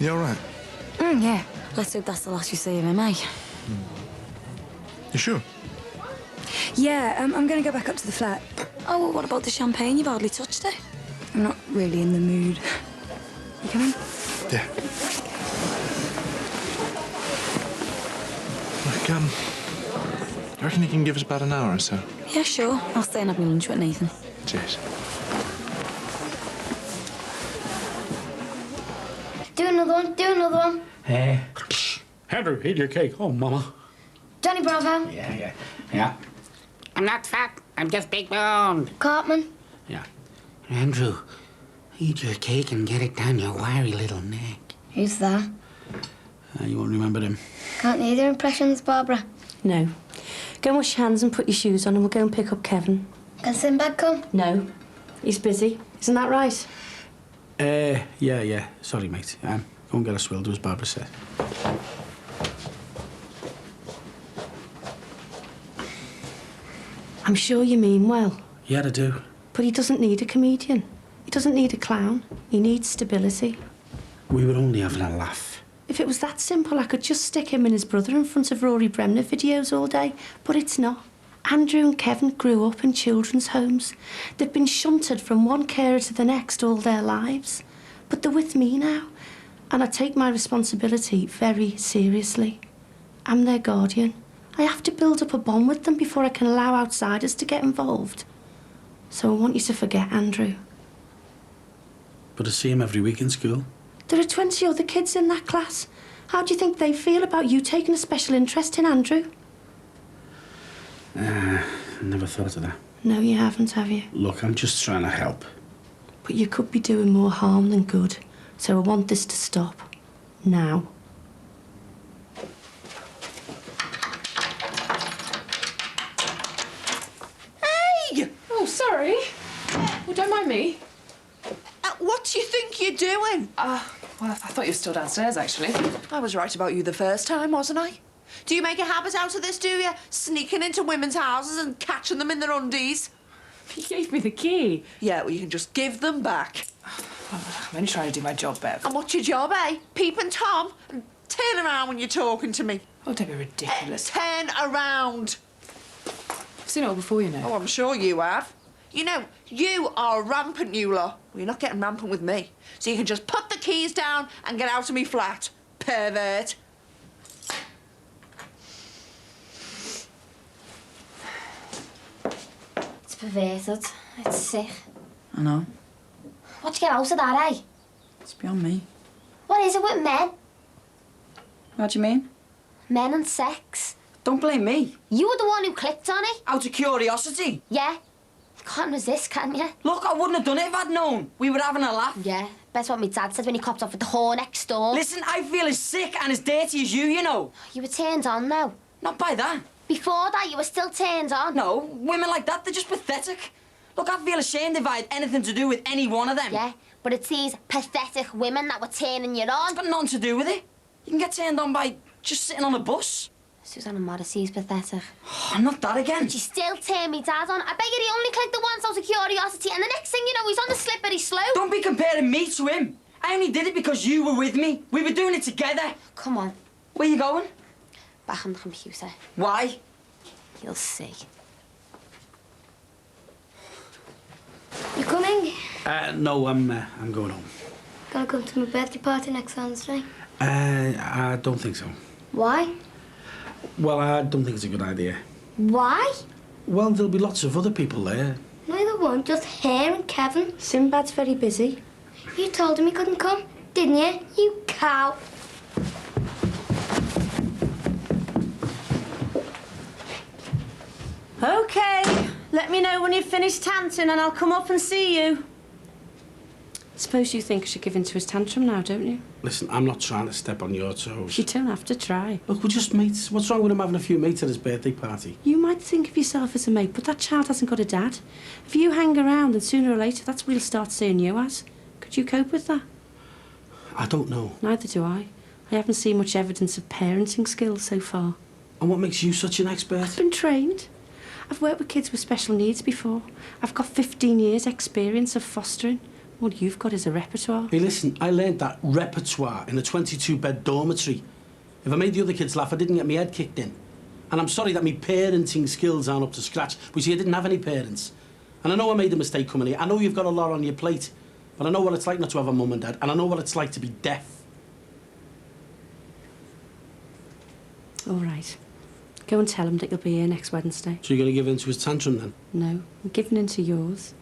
You all right? Yeah. Let's hope that's the last you see of him, eh? You sure? Yeah, I'm going to go back up to the flat. Oh, well, what about the champagne? You've hardly touched it. I'm not really in the mood. You coming? Yeah. Look, I reckon you can give us about an hour or so. Yeah, sure. I'll stay and have my lunch with Nathan. Cheers. Do another one, do another one. Hey. Andrew, eat your cake. Oh, Mama. Johnny Bravo. Yeah. I'm not fat. I'm just big boned. Cartman. Yeah. Andrew, eat your cake and get it down your wiry little neck. Who's that? You won't remember him. Can't you do impressions, Barbara? No. Go and wash your hands and put your shoes on and we'll go and pick up Kevin. Can Sinbad come? No. He's busy. Isn't that right? Yeah. Sorry, mate. Go and get a swill, do as Barbara said. I'm sure you mean well. Yeah, I do. But he doesn't need a comedian. He doesn't need a clown. He needs stability. We were only having a laugh. If it was that simple, I could just stick him and his brother in front of Rory Bremner videos all day. But it's not. Andrew and Kevin grew up in children's homes. They've been shunted from one carer to the next all their lives. But they're with me now. And I take my responsibility very seriously. I'm their guardian. I have to build up a bond with them before I can allow outsiders to get involved. So I want you to forget Andrew. But I see him every week in school. There are 20 other kids in that class. How do you think they feel about you taking a special interest in Andrew? Never thought of that. No, you haven't, have you? Look, I'm just trying to help. But you could be doing more harm than good. So I want this to stop. Now. Hey! Oh, sorry. Well, don't mind me. What do you think you're doing? Well, I thought you were still downstairs, actually. I was right about you the first time, wasn't I? Do you make a habit out of this, do you? Sneaking into women's houses and catching them in their undies? You gave me the key. Yeah, well, you can just give them back. I'm only trying to do my job, Bev. And what's your job, eh? Peeping Tom? And turn around when you're talking to me. Oh, don't be ridiculous. Turn around. I've seen it all before, you know. Oh, I'm sure you have. You know, you are rampant, you lot. Well, you're not getting rampant with me. So you can just put the keys down and get out of me flat. Pervert. It's perverted. It's sick. I know. What'd you get out of that, eh? It's beyond me. What is it with men? What do you mean? Men and sex. Don't blame me. You were the one who clicked on it. Out of curiosity. Yeah. Can't resist, can you? Look, I wouldn't have done it if I'd known. We were having a laugh. Yeah, that's what my dad said when he copped off with the whore next door. Listen, I feel as sick and as dirty as you know. You were turned on now. Not by that. Before that, you were still turned on. No, women like that, they're just pathetic. Look, I'd feel ashamed if I had anything to do with any one of them. Yeah, but it's these pathetic women that were turning you on. It's got nothing to do with it. You can get turned on by just sitting on a bus. Susanna Morrissey's pathetic. Oh, not that again. But you still turn me dad on. I bet you he only clicked the once out of curiosity, and the next thing you know, he's on the slippery slope. Don't be comparing me to him. I only did it because you were with me. We were doing it together. Come on. Where you going? Back on the computer. Why? You'll see. You coming? No, I'm going home. Gonna come to my birthday party next Wednesday? I don't think so. Why? Well, I don't think it's a good idea. Why? Well, there'll be lots of other people there. No, there won't. Just her and Kevin. Sinbad's very busy. You told him he couldn't come, didn't you? You cow. OK, let me know when you've finished tanting and I'll come up and see you. Suppose you think I should give in to his tantrum now, don't you? Listen, I'm not trying to step on your toes. You don't have to try. Look, we're just mates. What's wrong with him having a few mates at his birthday party? You might think of yourself as a mate, but that child hasn't got a dad. If you hang around, then sooner or later, that's what he'll start seeing you as. Could you cope with that? I don't know. Neither do I. I haven't seen much evidence of parenting skills so far. And what makes you such an expert? I've been trained. I've worked with kids with special needs before. I've got 15 years' experience of fostering. All you've got is a repertoire. Hey, listen, I learned that repertoire in a 22-bed dormitory. If I made the other kids laugh, I didn't get my head kicked in. And I'm sorry that my parenting skills aren't up to scratch. But you see, I didn't have any parents. And I know I made a mistake coming here. I know you've got a lot on your plate. But I know what it's like not to have a mum and dad. And I know what it's like to be deaf. All right. Go and tell him that you'll be here next Wednesday. So you're going to give in to his tantrum then? No, I'm giving in to yours.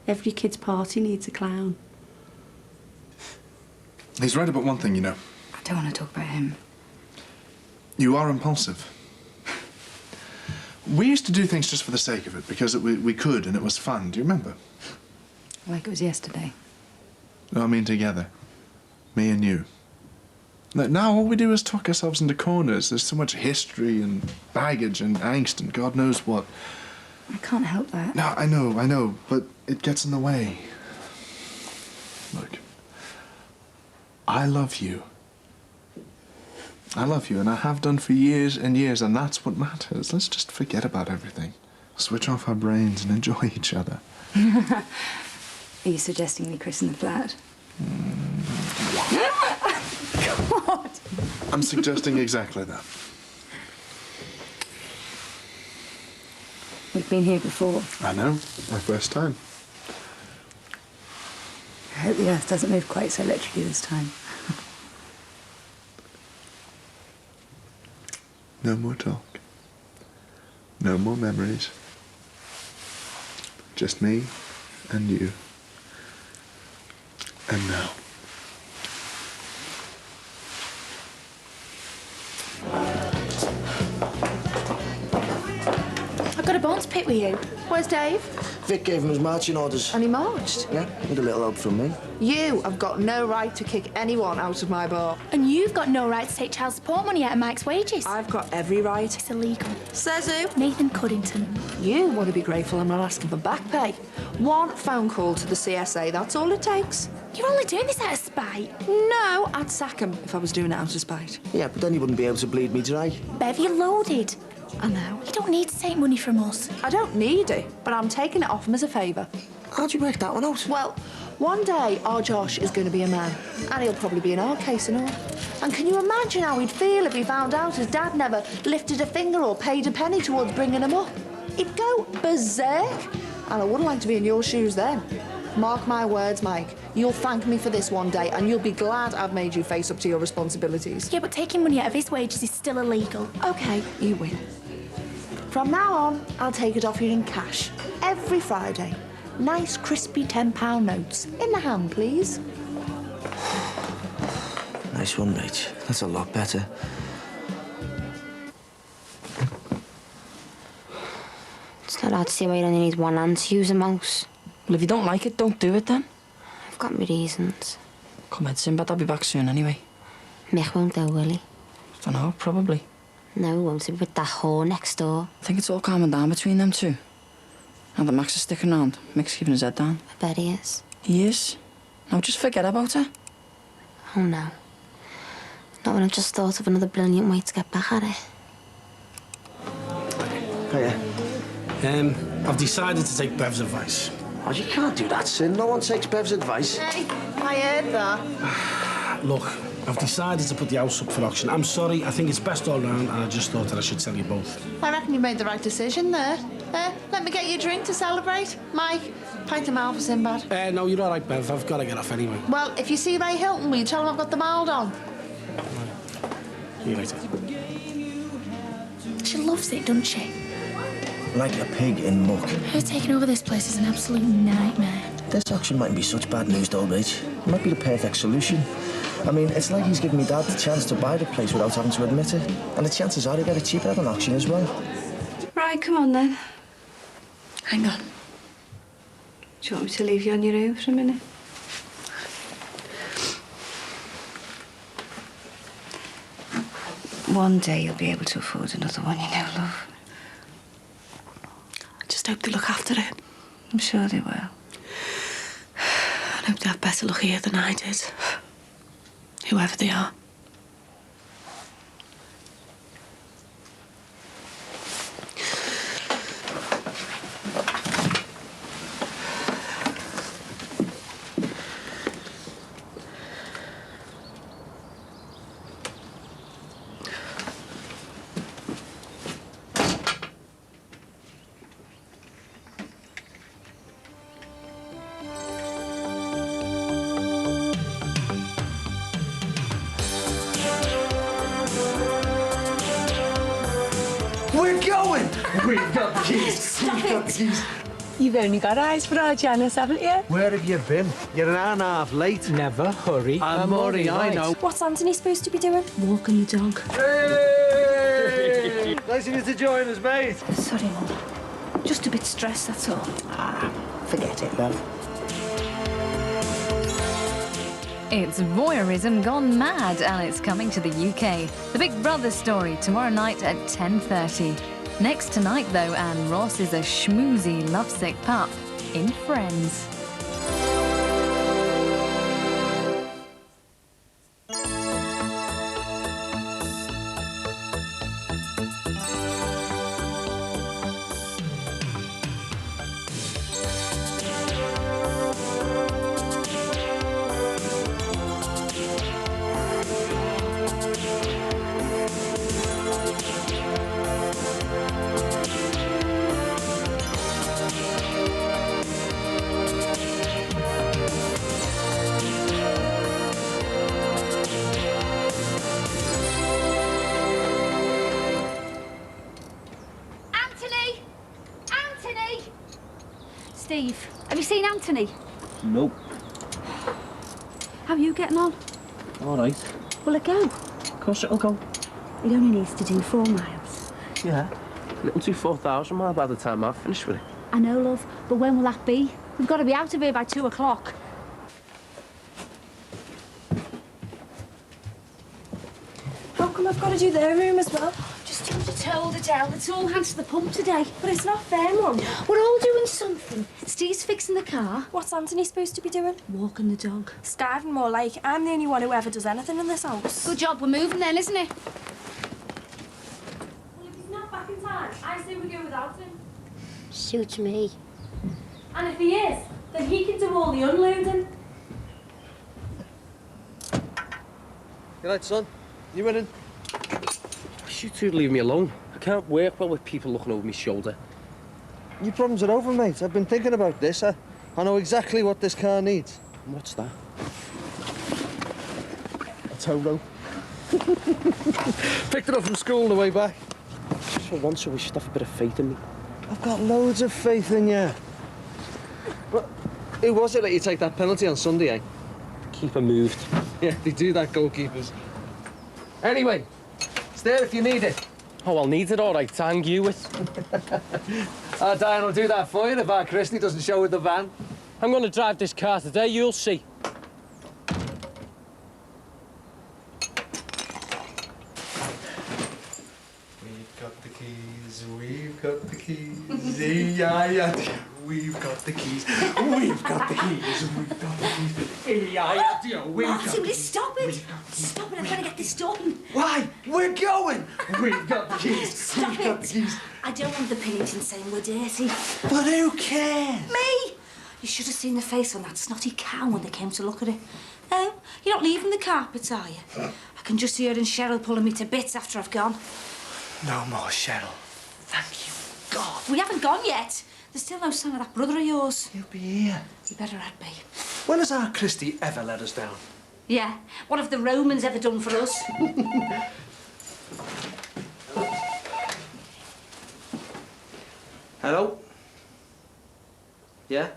Every kid's party needs a clown. He's right about one thing, you know. I don't want to talk about him. You are impulsive. We used to do things just for the sake of it, because we could and it was fun. Do you remember? Like it was yesterday. No, I mean together. Me and you. Now all we do is tuck ourselves into corners. There's so much history and baggage and angst and God knows what. I can't help that. No, I know, but it gets in the way. Look, I love you. I love you, and I have done for years and years, and that's what matters. Let's just forget about everything. Switch off our brains and enjoy each other. Are you suggesting we christen the flat? God! I'm suggesting exactly that. We've been here before. I know. My first time. I hope the earth doesn't move quite so literally this time. No more talk. No more memories. Just me and you. And now. I've got a bone to pick with you. Where's Dave? Vic gave him his marching orders. And he marched? Yeah, with a little help from me. You have got no right to kick anyone out of my bar. And you've got no right to take child support money out of Mike's wages. I've got every right. It's illegal. Says who? Nathan Cuddington. You want to be grateful I'm not asking for back pay. One phone call to the CSA, that's all it takes. You're only doing this out of spite. No, I'd sack him if I was doing it out of spite. Yeah, but then you wouldn't be able to bleed me dry. Bev, you're loaded. I know. You don't need to take money from us. I don't need it, but I'm taking it off him as a favour. How'd you work that one out? Well, one day our Josh is going to be a man, and he'll probably be in our case and all. And can you imagine how he'd feel if he found out his dad never lifted a finger or paid a penny towards bringing him up? He'd go berserk. And I wouldn't like to be in your shoes then. Mark my words, Mike. You'll thank me for this one day, and you'll be glad I've made you face up to your responsibilities. Yeah, but taking money out of his wages is still illegal. OK, you win. From now on, I'll take it off you in cash. Every Friday. Nice, crispy £10 notes. In the hand, please. Nice one, mate. That's a lot better. It's not hard to see why you only need one hand to use a mouse. Well, if you don't like it, don't do it then. I've got my reasons. Come on, Sinbad, I'll be back soon anyway. Mick won't though, will he? I don't know, probably. No, it won't be with that whore next door. I think it's all calming down between them two. Now that Max is sticking around, Mick's keeping his head down. I bet he is. He is? Now just forget about her. Oh, no. Not when I've just thought of another brilliant way to get back at it. Hiya. I've decided to take Bev's advice. Oh, you can't do that, Sin. No one takes Bev's advice. Hey, I heard that. Look, I've decided to put the house up for auction. I'm sorry, I think it's best all round, and I just thought that I should tell you both. I reckon you made the right decision there. Let me get you a drink to celebrate. Mike, pint of Mal for Sinbad. No, you're all right, Bev. I've got to get off anyway. Well, if you see Ray Hilton, will you tell him I've got the mild on? See you later. She loves it, doesn't she? Like a pig in muck. Her taking over this place is an absolute nightmare. This auction mightn't be such bad news, though, Rach. It might be the perfect solution. I mean, it's like he's giving me Dad the chance to buy the place without having to admit it. And the chances are he'll get it cheaper at an auction as well. Right, come on then. Hang on. Do you want me to leave you on your own for a minute? One day you'll be able to afford another one, you know, love. I just hope they look after it. I'm sure they will. I hope they have better luck here than I did. Whoever they are. We're going! We've got the keys. We've got the keys. You've only got eyes for our Janice, haven't you? Where have you been? You're an hour and a half late. Never hurry. I'm already I know. What's Anthony supposed to be doing? Walking the dog. Hey! Nice of you to join us, mate. Sorry, Mum. Just a bit stressed, that's all. Forget it, love. It's voyeurism gone mad, and it's coming to the UK. The Big Brother story tomorrow night at 10:30. Next tonight, though, Anne Ross is a schmoozy, lovesick pup in Friends. Steve, have you seen Anthony? Nope. How are you getting on? All right. Will it go? Of course it'll go. It only needs to do 4 miles. Yeah. It'll do 4,000 miles by the time I've finished with it. I know, love, but when will that be? We've got to be out of here by 2 o'clock. How come I've got to do their room as well? Just to hold it down. It's all hands to the pump today. But it's not fair, Mum. We're all doing something. Steve's fixing the car. What's Anthony supposed to be doing? Walking the dog. Starving more like. I'm the only one who ever does anything in this house. Good job. We're moving then, isn't it? Well, if he's not back in time, I say we go without him. Suits me. And if he is, then he can do all the unloading. You right, son? You winning? You two leave me alone. I can't work well with people looking over my shoulder. Your problems are over, mate. I've been thinking about this. I know exactly what this car needs. What's that? A tow rope. Picked it up from school on the way back. Just for once, I wish you'd have a bit of faith in me. I've got loads of faith in you. But who was it let you take that penalty on Sunday, eh? Keeper moved. Yeah, they do that, goalkeepers. Anyway, it's there if you need it. Oh, I'll need it, all right. Thank you it. Diane will do that for you if our Christy doesn't show with the van. I'm going to drive this car today, you'll see. We've got the keys. E-I-I-D-O. We've got the keys. We've got the keys. We've got the keys. E-I-I-D-O. We've got Martin, the will you keys. stop it? Stop it, I'm trying to get this done. Why? We're going. We've got the keys. Stop We've got the it. keys. I don't want the Pennington saying we're dirty. But who cares? Me? You should have seen the face on that snotty cow when they came to look at it. Oh, you're not leaving the carpet, are you? I can just hear Cheryl pulling me to bits after I've gone. No more Cheryl. Thank you, God. We haven't gone yet. There's still no sign of that brother of yours. He'll be here. You better had be. When has our Christie ever let us down? Yeah. What have the Romans ever done for us? Hello? Yeah?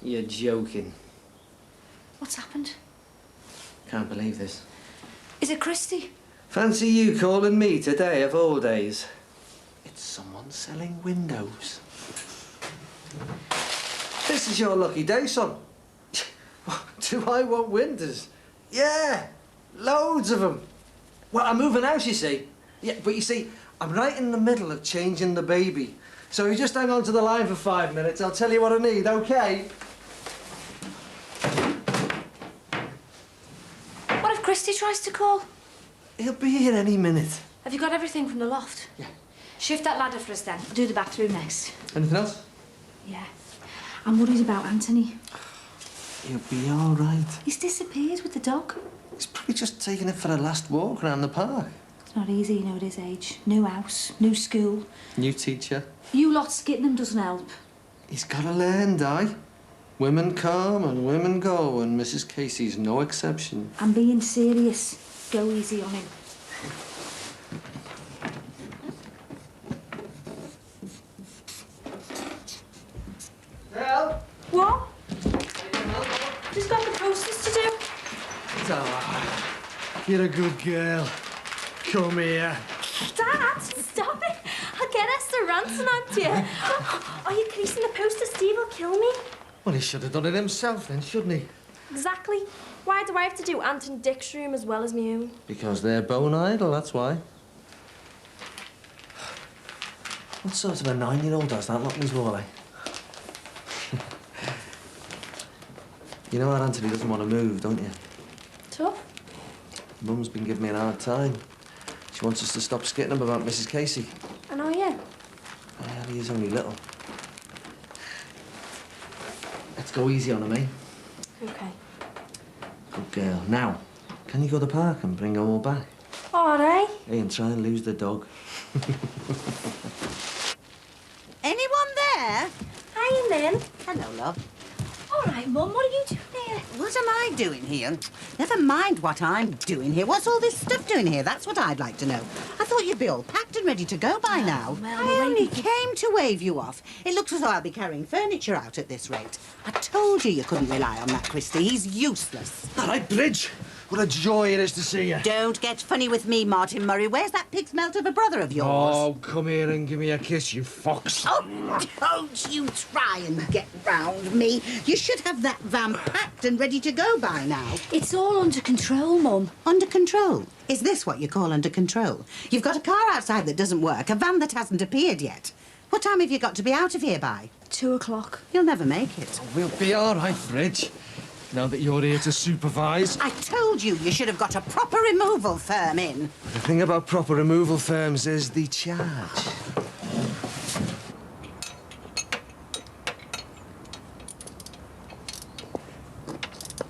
You're joking. What's happened? Can't believe this. Is it Christy? Fancy you calling me today of all days. It's someone selling windows. This is your lucky day, son. Do I want windows? Yeah, loads of them. Well, I'm moving house, you see. Yeah, but you see, I'm right in the middle of changing the baby. So you just hang on to the line for 5 minutes. I'll tell you what I need, OK? What if Christy tries to call? He'll be here any minute. Have you got everything from the loft? Yeah. Shift that ladder for us then. I'll do the bathroom next. Anything else? Yeah. I'm worried about Anthony. He'll be all right. He's disappeared with the dog. He's probably just taking it for a last walk around the park. It's not easy, you know, at his age. New house, new school. New teacher. You lot skitting him doesn't help. He's got to learn, Di. Women come and women go, and Mrs. Casey's no exception. I'm being serious. Go easy on him. Help! What? He's got the posters to do. You're a good girl. Come here. Dad, stop it. I'll get Esther ranting at you. Are you creasing the poster? Steve will kill me. Well, he should have done it himself then, shouldn't he? Exactly. Why do I have to do Ant and Dick's room as well as my own? Because they're bone idle, that's why. What sort of a 9-year-old does that, not Miss Worley? You know how Anthony doesn't want to move, don't you? Tough. Mum's been giving me a hard time. She wants us to stop skitting him about Mrs. Casey. I know you. Well, he is only little. Let's go easy on him, eh? Okay. Good girl. Now, can you go to the park and bring her all back? All right. Hey, and try and lose the dog. Anyone there? Hi, Lynn. Hello, love. All right, Mum, what are you doing here? What am I doing here? Never mind what I'm doing here. What's all this stuff doing here? That's what I'd like to know. I thought you'd be all packed and ready to go by now. I only came to wave you off. It looks as though I'll be carrying furniture out at this rate. I told you couldn't rely on that Christie. He's useless. All right, Bridge. What a joy it is to see you. Don't get funny with me, Martin Murray. Where's that pig's melt of a brother of yours? Oh, come here and give me a kiss, you fox. Oh, don't you try and get round me. You should have that van packed and ready to go by now. It's all under control, Mum. Under control? Is this what you call under control? You've got a car outside that doesn't work, a van that hasn't appeared yet. What time have you got to be out of here by? 2 o'clock. You'll never make it. We'll be all right, Bridge. Now that you're here to supervise. I told you should have got a proper removal firm in. The thing about proper removal firms is the charge.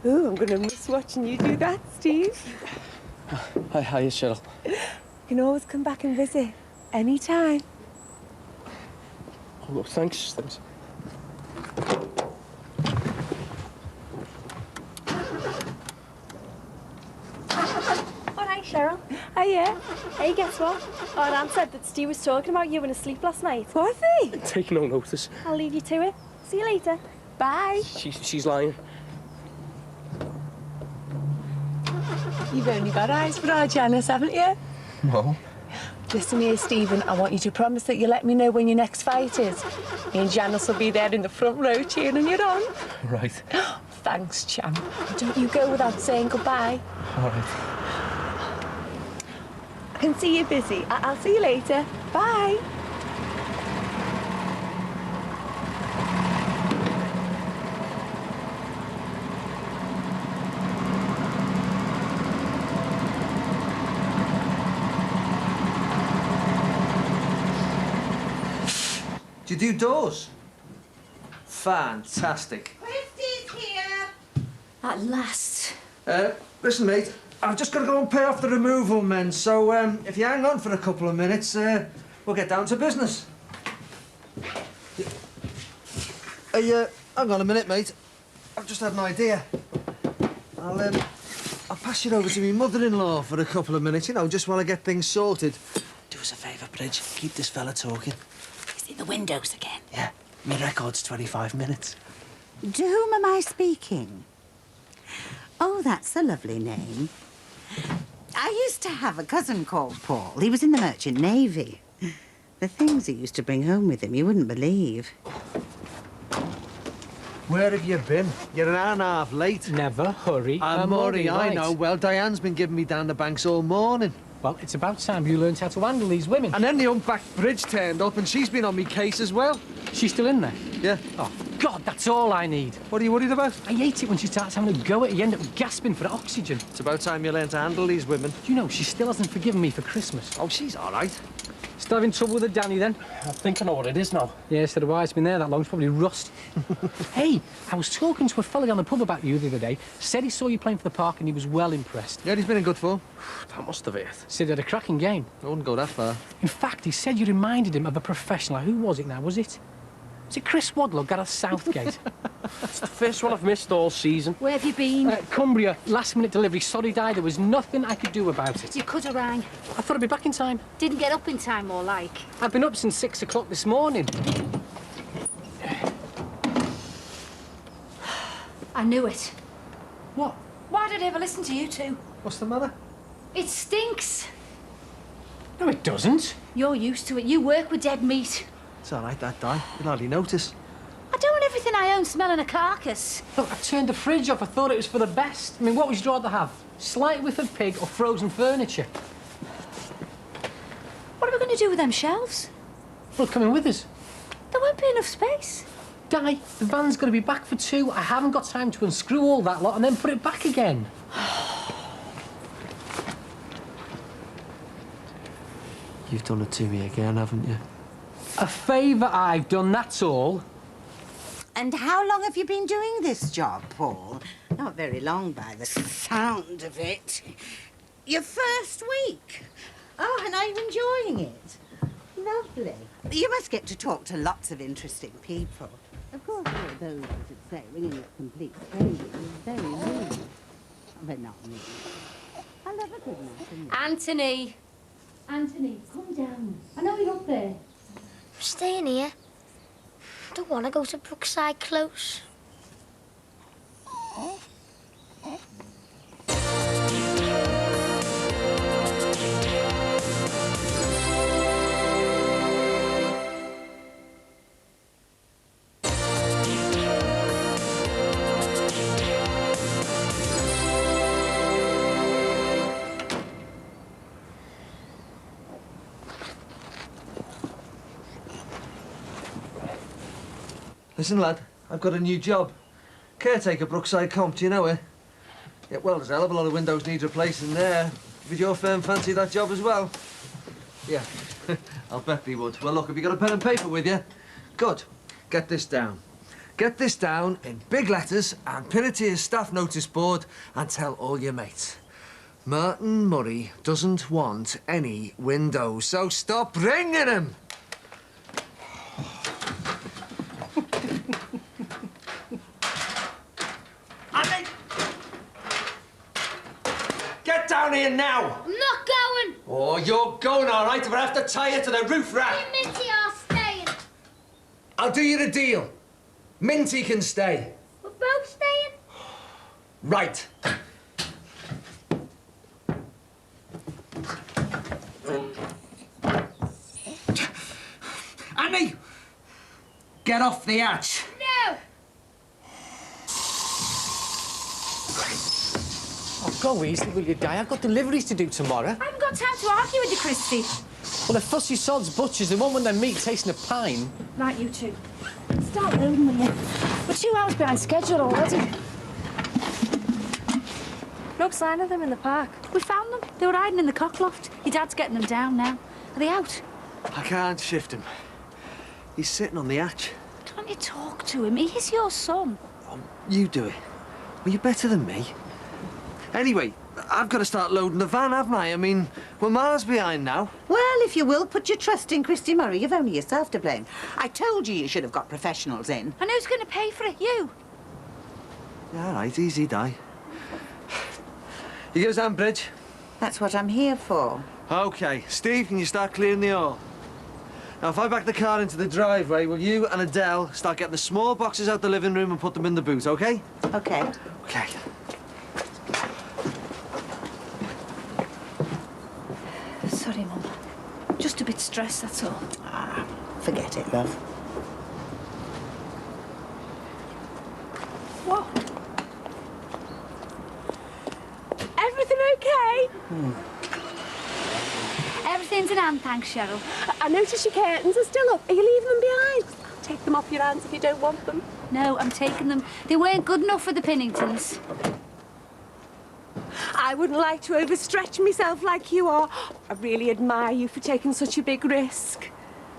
Ooh, I'm going to miss watching you do that, Steve. Hiya, Cheryl. You can always come back and visit. Anytime. Oh, look, thanks. All right, Cheryl. Hiya. Hey, guess what? Our aunt said that Steve was talking about you in his sleep last night. Was he? Take no notice. I'll leave you to it. See you later. Bye. She's lying. You've only got eyes for our Janice, haven't you? No. Listen here, Stephen. I want you to promise that you'll let me know when your next fight is. Me and Janice will be there in the front row cheering you on. Right. Thanks, champ. Don't you go without saying goodbye. All right. can see you're busy. I'll see you later. Bye. Do you do doors? Fantastic. Christy's here. At last. Listen, mate, I've just got to go and pay off the removal men, so if you hang on for a couple of minutes, we'll get down to business. Hey, hang on a minute, mate. I've just had an idea. I'll pass you over to my mother-in-law for a couple of minutes, you know, just while I get things sorted. Do us a favour, Bridge. Keep this fella talking. Is it the windows again? Yeah. My record's 25 minutes. To whom am I speaking? Oh, that's a lovely name. I used to have a cousin called Paul. He was in the Merchant Navy. The things he used to bring home with him, you wouldn't believe. Where have you been? You're an hour and a half late. Never hurry. I'm Murray, I know. Well, Diane's been giving me down the banks all morning. Well, it's about time you learned how to handle these women. And then the humpbacked Bridge turned up and she's been on me case as well. She's still in there? Yeah. Oh, God, that's all I need. What are you worried about? I hate it when she starts having a go at it. You end up gasping for oxygen. It's about time you learn to handle these women. Do you know, she still hasn't forgiven me for Christmas. Oh, she's all right. Still having trouble with her Danny, then? I think I know what it is now. Yeah, so do I. It's been there that long. It's probably rust. Hey, I was talking to a fella down the pub about you the other day. Said he saw you playing for the Park and he was well impressed. Yeah, he's been in good form. That must have it. Said he had a cracking game. I wouldn't go that far. In fact, he said you reminded him of a professional. Who was it now? Was it Chris Waddle or Gareth Southgate? It's the first one I've missed all season. Where have you been? Cumbria, last-minute delivery. Sorry, Di, there was nothing I could do about it. You could have rang. I thought I'd be back in time. Didn't get up in time, more like. I've been up since 6 o'clock this morning. I knew it. What? Why did I ever listen to you two? What's the matter? It stinks. No, it doesn't. You're used to it. You work with dead meat. It's all right, that, Di. You'll hardly notice. I don't want everything I own smelling a carcass. Look, I turned the fridge off. I thought it was for the best. I mean, what would you rather have? Slight whiff of pig or frozen furniture? What are we going to do with them shelves? Well, come in with us. There won't be enough space. Di, the van's going to be back for 2. I haven't got time to unscrew all that lot and then put it back again. You've done it to me again, haven't you? A favour I've done, that's all. And how long have you been doing this job, Paul? Not very long by the sound of it. Your first week. Oh, and are you enjoying it? Lovely. You must get to talk to lots of interesting people. Of course, there are those that say ringing with complete strangers is very rude. But not me. I love a good Anthony! Anthony, come down. I know you're up there. I'm staying here. I don't want to go to Brookside Close. Listen, lad, I've got a new job. Caretaker, Brookside Comp, do you know it? Yeah, well, there's a hell of a lot of windows need replacing there. Would your firm fancy that job as well? Yeah, I'll bet they would. Well, look, have you got a pen and paper with you? Good. Get this down. Get this down in big letters and pin it to your staff notice board and tell all your mates. Martin Murray doesn't want any windows, so stop ringing him! Get down here now! I'm not going! Oh, you're going all right, but I have to tie you to the roof rack. Me and Minty are staying. I'll do you the deal. Minty can stay. We're both staying? Right. Annie! Get off the hatch. No! Oh, go easy, will you, Di? I've got deliveries to do tomorrow. I haven't got got time to argue with you, Christy. Well, if fussy sods butchers, they won't want their meat tasting of pine. Right, you two. Start loading, will you? We're 2 hours behind schedule already. No sign of them in the park. We found them. They were hiding in the cockloft. Your dad's getting them down now. Are they out? I can't shift him. He's sitting on the hatch. Can't you talk to him? He is your son. You do it. Well, you're better than me. Anyway, I've got to start loading the van, haven't I? I mean, we're miles behind now. Well, if you will, put your trust in Christy Murray. You've only yourself to blame. I told you should have got professionals in. And who's going to pay for it? You? Yeah, all right, easy, die. You give us hand bridge? That's what I'm here for. OK. Steve, can you start clearing the hall? Now, if I back the car into the driveway, will you and Adele start getting the small boxes out the living room and put them in the boot, OK? OK. OK. Sorry, Mum. Just a bit stressed, that's all. Ah, forget it, love. What? Everything okay? Everything's in hand, thanks, Cheryl. I notice your curtains are still up. Are you leaving them behind? Take them off your hands if you don't want them. No, I'm taking them. They weren't good enough for the Pinningtons. I wouldn't like to overstretch myself like you are. I really admire you for taking such a big risk.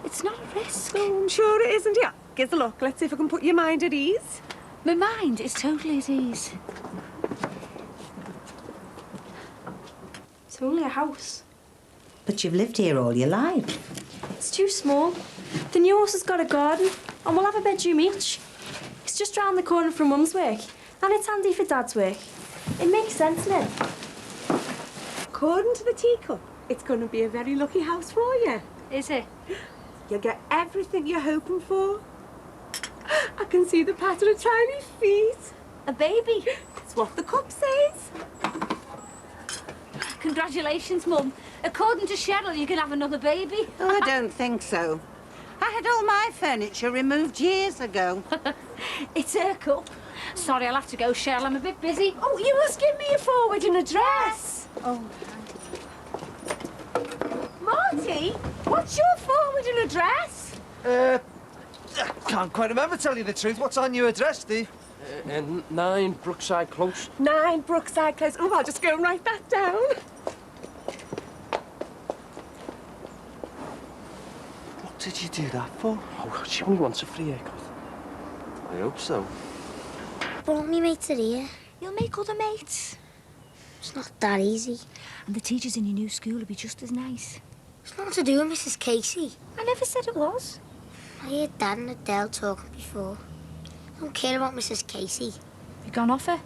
It's not a risk. Oh, I'm sure it isn't. Yeah, give us a look. Let's see if I can put your mind at ease. My mind is totally at ease. It's only a house. But you've lived here all your life. It's too small. The new house has got a garden, and we'll have a bedroom each. It's just round the corner from Mum's work, and it's handy for Dad's work. It makes sense, Lynn. According to the teacup, it's going to be a very lucky house for you. Is it? You'll get everything you're hoping for. I can see the pattern of tiny feet. A baby? That's what the cup says. Congratulations, Mum. According to Cheryl, you can have another baby. Oh, I don't think so. I had all my furniture removed years ago. It's her cup. Sorry, I'll have to go, Cheryl. I'm a bit busy. Oh, you must give me a forward and address. Oh. Marty, what's your forward and address? I can't quite remember, tell you the truth. What's on your address, Steve? 9 Brookside Close. 9 Brookside Close. Oh, I'll just go and write that down. What did you do that for? Oh, she only wants a free haircut. I hope so. But all my mates are here. You'll make other mates. It's not that easy. And the teachers in your new school will be just as nice. It's nothing to do with Mrs. Casey. I never said it was. I heard Dad and Adele talking before. I don't care about Mrs. Casey. You gone off her?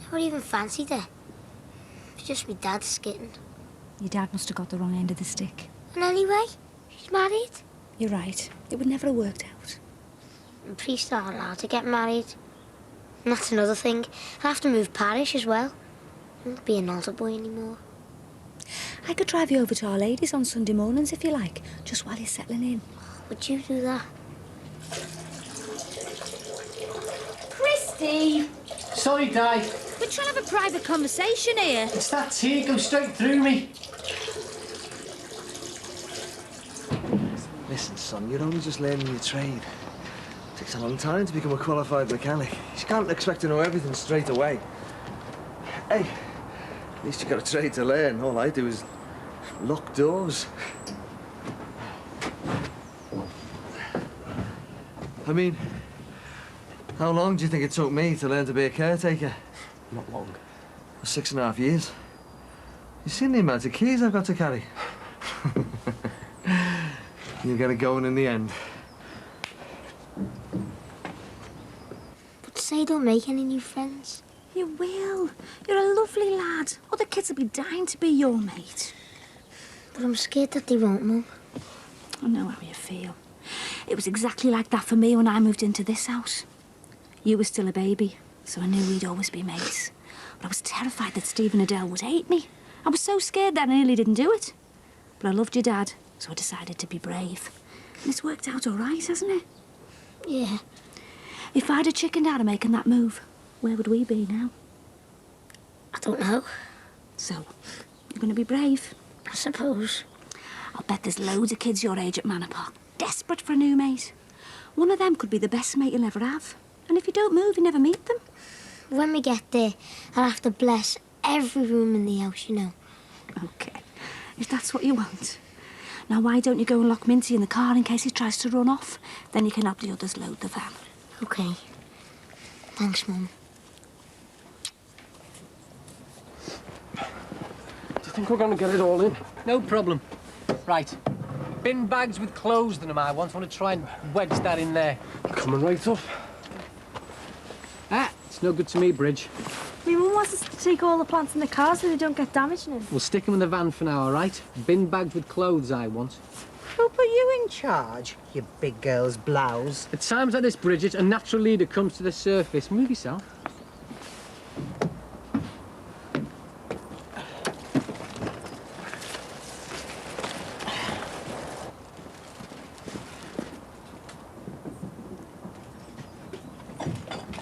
Never even fancied her. It's just my dad skitting. Your dad must have got the wrong end of the stick. And anyway, he's married. You're right. It would never have worked out. And priests aren't allowed to get married. And that's another thing. I'll have to move parish as well. I won't be an altar boy anymore. I could drive you over to Our Ladies on Sunday mornings if you like, just while you're settling in. Would you do that? Christy! Sorry, Di. We're trying to have a private conversation here. It's that tea goes straight through me. Listen, son, you're only just learning your trade. It takes a long time to become a qualified mechanic. You can't expect to know everything straight away. Hey, at least you've got a trade to learn. All I do is lock doors. I mean, how long do you think it took me to learn to be a caretaker? Not long. 6.5 years. You seen the amount of keys I've got to carry? You'll get it going in the end. But say don't make any new friends. You will. You're a lovely lad. Other kids will be dying to be your mate. But I'm scared that they won't, Mum. I know how you feel. It was exactly like that for me when I moved into this house. You were still a baby, so I knew we'd always be mates. But I was terrified that Steve and Adele would hate me. I was so scared that I nearly didn't do it. But I loved your dad, so I decided to be brave. And it's worked out all right, hasn't it? Yeah. If I'd have chickened out of making that move, where would we be now? I don't know. So, you're going to be brave. I suppose. I'll bet there's loads of kids your age at Manor Park, desperate for a new mate. One of them could be the best mate you'll ever have. And if you don't move, you never meet them. When we get there, I'll have to bless every room in the house, you know. OK, if that's what you want. Now, why don't you go and lock Minty in the car in case he tries to run off? Then you can help the others load the van. OK. Thanks, Mum. Do you think we're going to get it all in? No problem. Right. Bin bags with clothes in them, I want to try and wedge that in there. Coming right up. Ah, it's no good to me, Bridge. My mum wants us to take all the plants in the car so they don't get damaged in it. We'll stick them in the van for now, all right? Bin bags with clothes, I want. Who put you in charge, you big girl's blouse? At times like this, Bridget, a natural leader comes to the surface. Move yourself.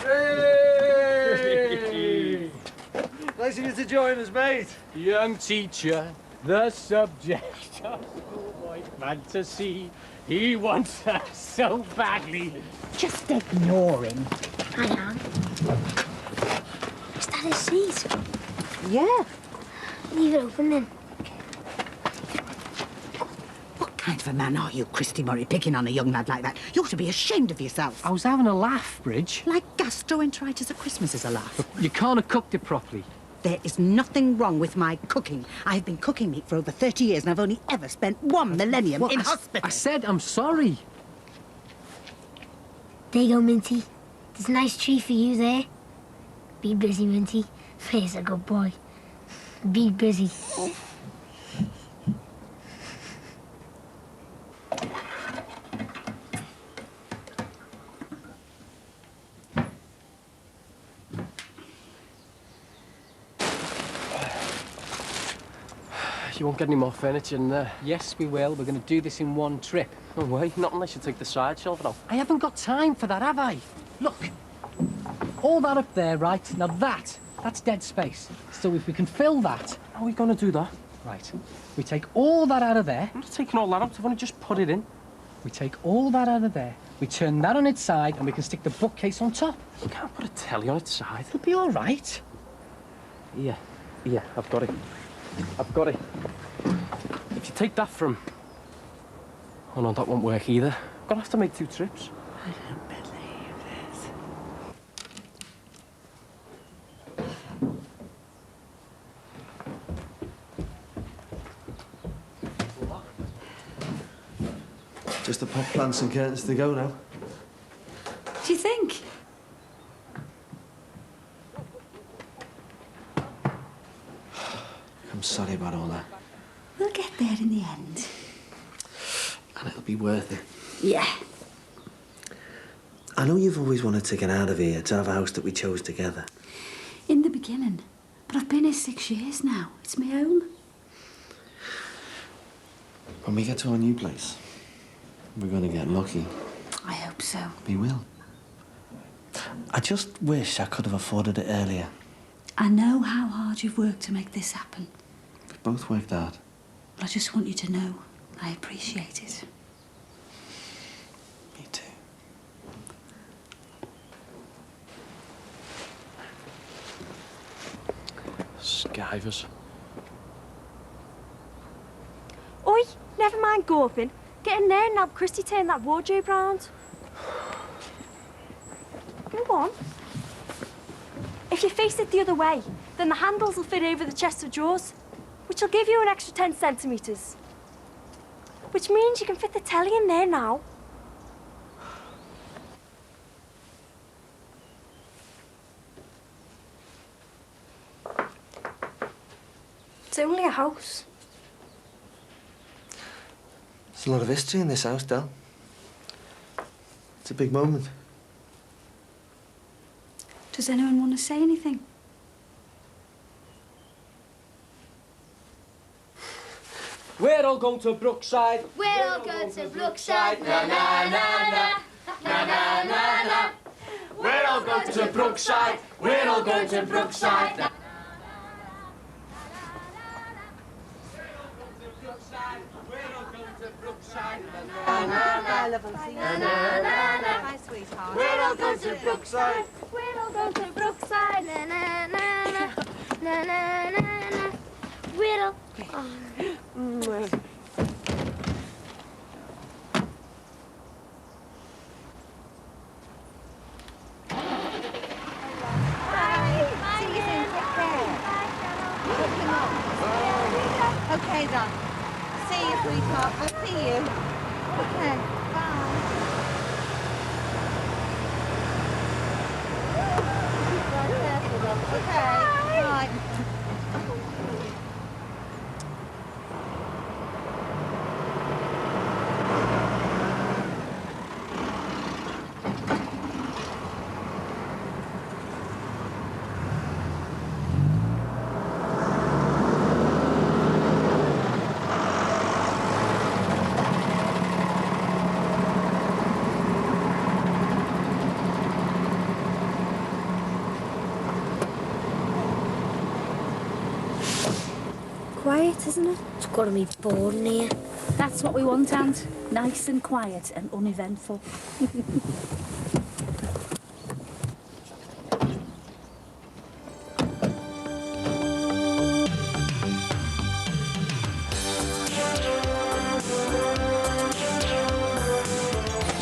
Hey! Nice of you to join us, mate. Young teacher, the subject of schoolboy fantasy. He wants her so badly. Just ignore him. I am. Is that his seat? Yeah. Leave it open then. What kind of a man are you, Christy Murray, picking on a young lad like that? You ought to be ashamed of yourself. I was having a laugh, Bridge. Like gastroenteritis at Christmas is a laugh. You can't have cooked it properly. There is nothing wrong with my cooking. I've been cooking meat for over 30 years and I've only ever spent 1 millennium in hospital. I said I'm sorry. There you go, Minty. There's a nice tree for you there. Be busy, Minty. He's a good boy. Be busy. You won't get any more furniture in there. Yes, we will. We're going to do this in one trip. No way. Not unless you take the side shelf off. I haven't got time for that, have I? Look, all that up there, right? Now that's dead space. So if we can fill that... How are we going to do that? Right. We take all that out of there. I'm not taking all that out. I've only just put it in. We take all that out of there. We turn that on its side and we can stick the bookcase on top. You can't put a telly on its side. It'll be all right. Yeah, I've got it. I've got it. If you take that from... Oh no, that won't work either. I'm gonna have to make 2 trips. I don't believe this. Just the pot plants and curtains to go now. Do you think? I'm sorry about all that. We'll get there in the end. And it'll be worth it. Yeah. I know you've always wanted to get out of here, to have a house that we chose together. In the beginning. But I've been here 6 years now. It's my home. When we get to our new place, we're going to get lucky. I hope so. We will. I just wish I could have afforded it earlier. I know how hard you've worked to make this happen. We've both worked hard. But I just want you to know I appreciate it. Me too. Skivers. Oi, never mind golfing. Get in there and help Christy turn that wardrobe round. Go on. If you face it the other way, then the handles will fit over the chest of drawers, which will give you an extra 10 centimetres. Which means you can fit the telly in there now. It's only a house. There's a lot of history in this house, Del. It's a big moment. Does anyone want to say anything? We're all going to Brookside. We're all going to Brookside. Na na na na. Na na na na. We're all going to Brookside. We're all going to Brookside. Bye, love. I'll see you soon. Bye, sweetheart. We're all going to Brookside. We're all going to Brookside. Na na na na na na na na. We're all. Okay, then. See you, sweetheart. I'll see you. Okay, bye. Okay, bye. Quiet, isn't it? It's got to be boring here. That's what we want, Aunt. Nice and quiet and uneventful. Do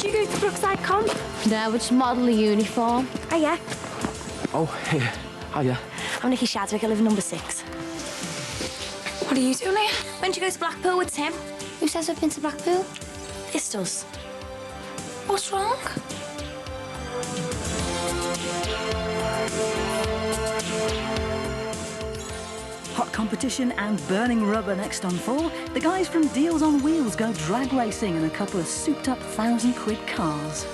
you go to Brookside Comp? No, it's model uniform. Oh, yeah. Oh, yeah. Hiya. I'm Nikki Shadwick. I live in number 6. What are you doing here? When did you go to Blackpool with Tim? Who says I've been to Blackpool? This does. What's wrong? Hot competition and burning rubber next on 4. The guys from Deals on Wheels go drag racing in a couple of souped-up £1,000 cars.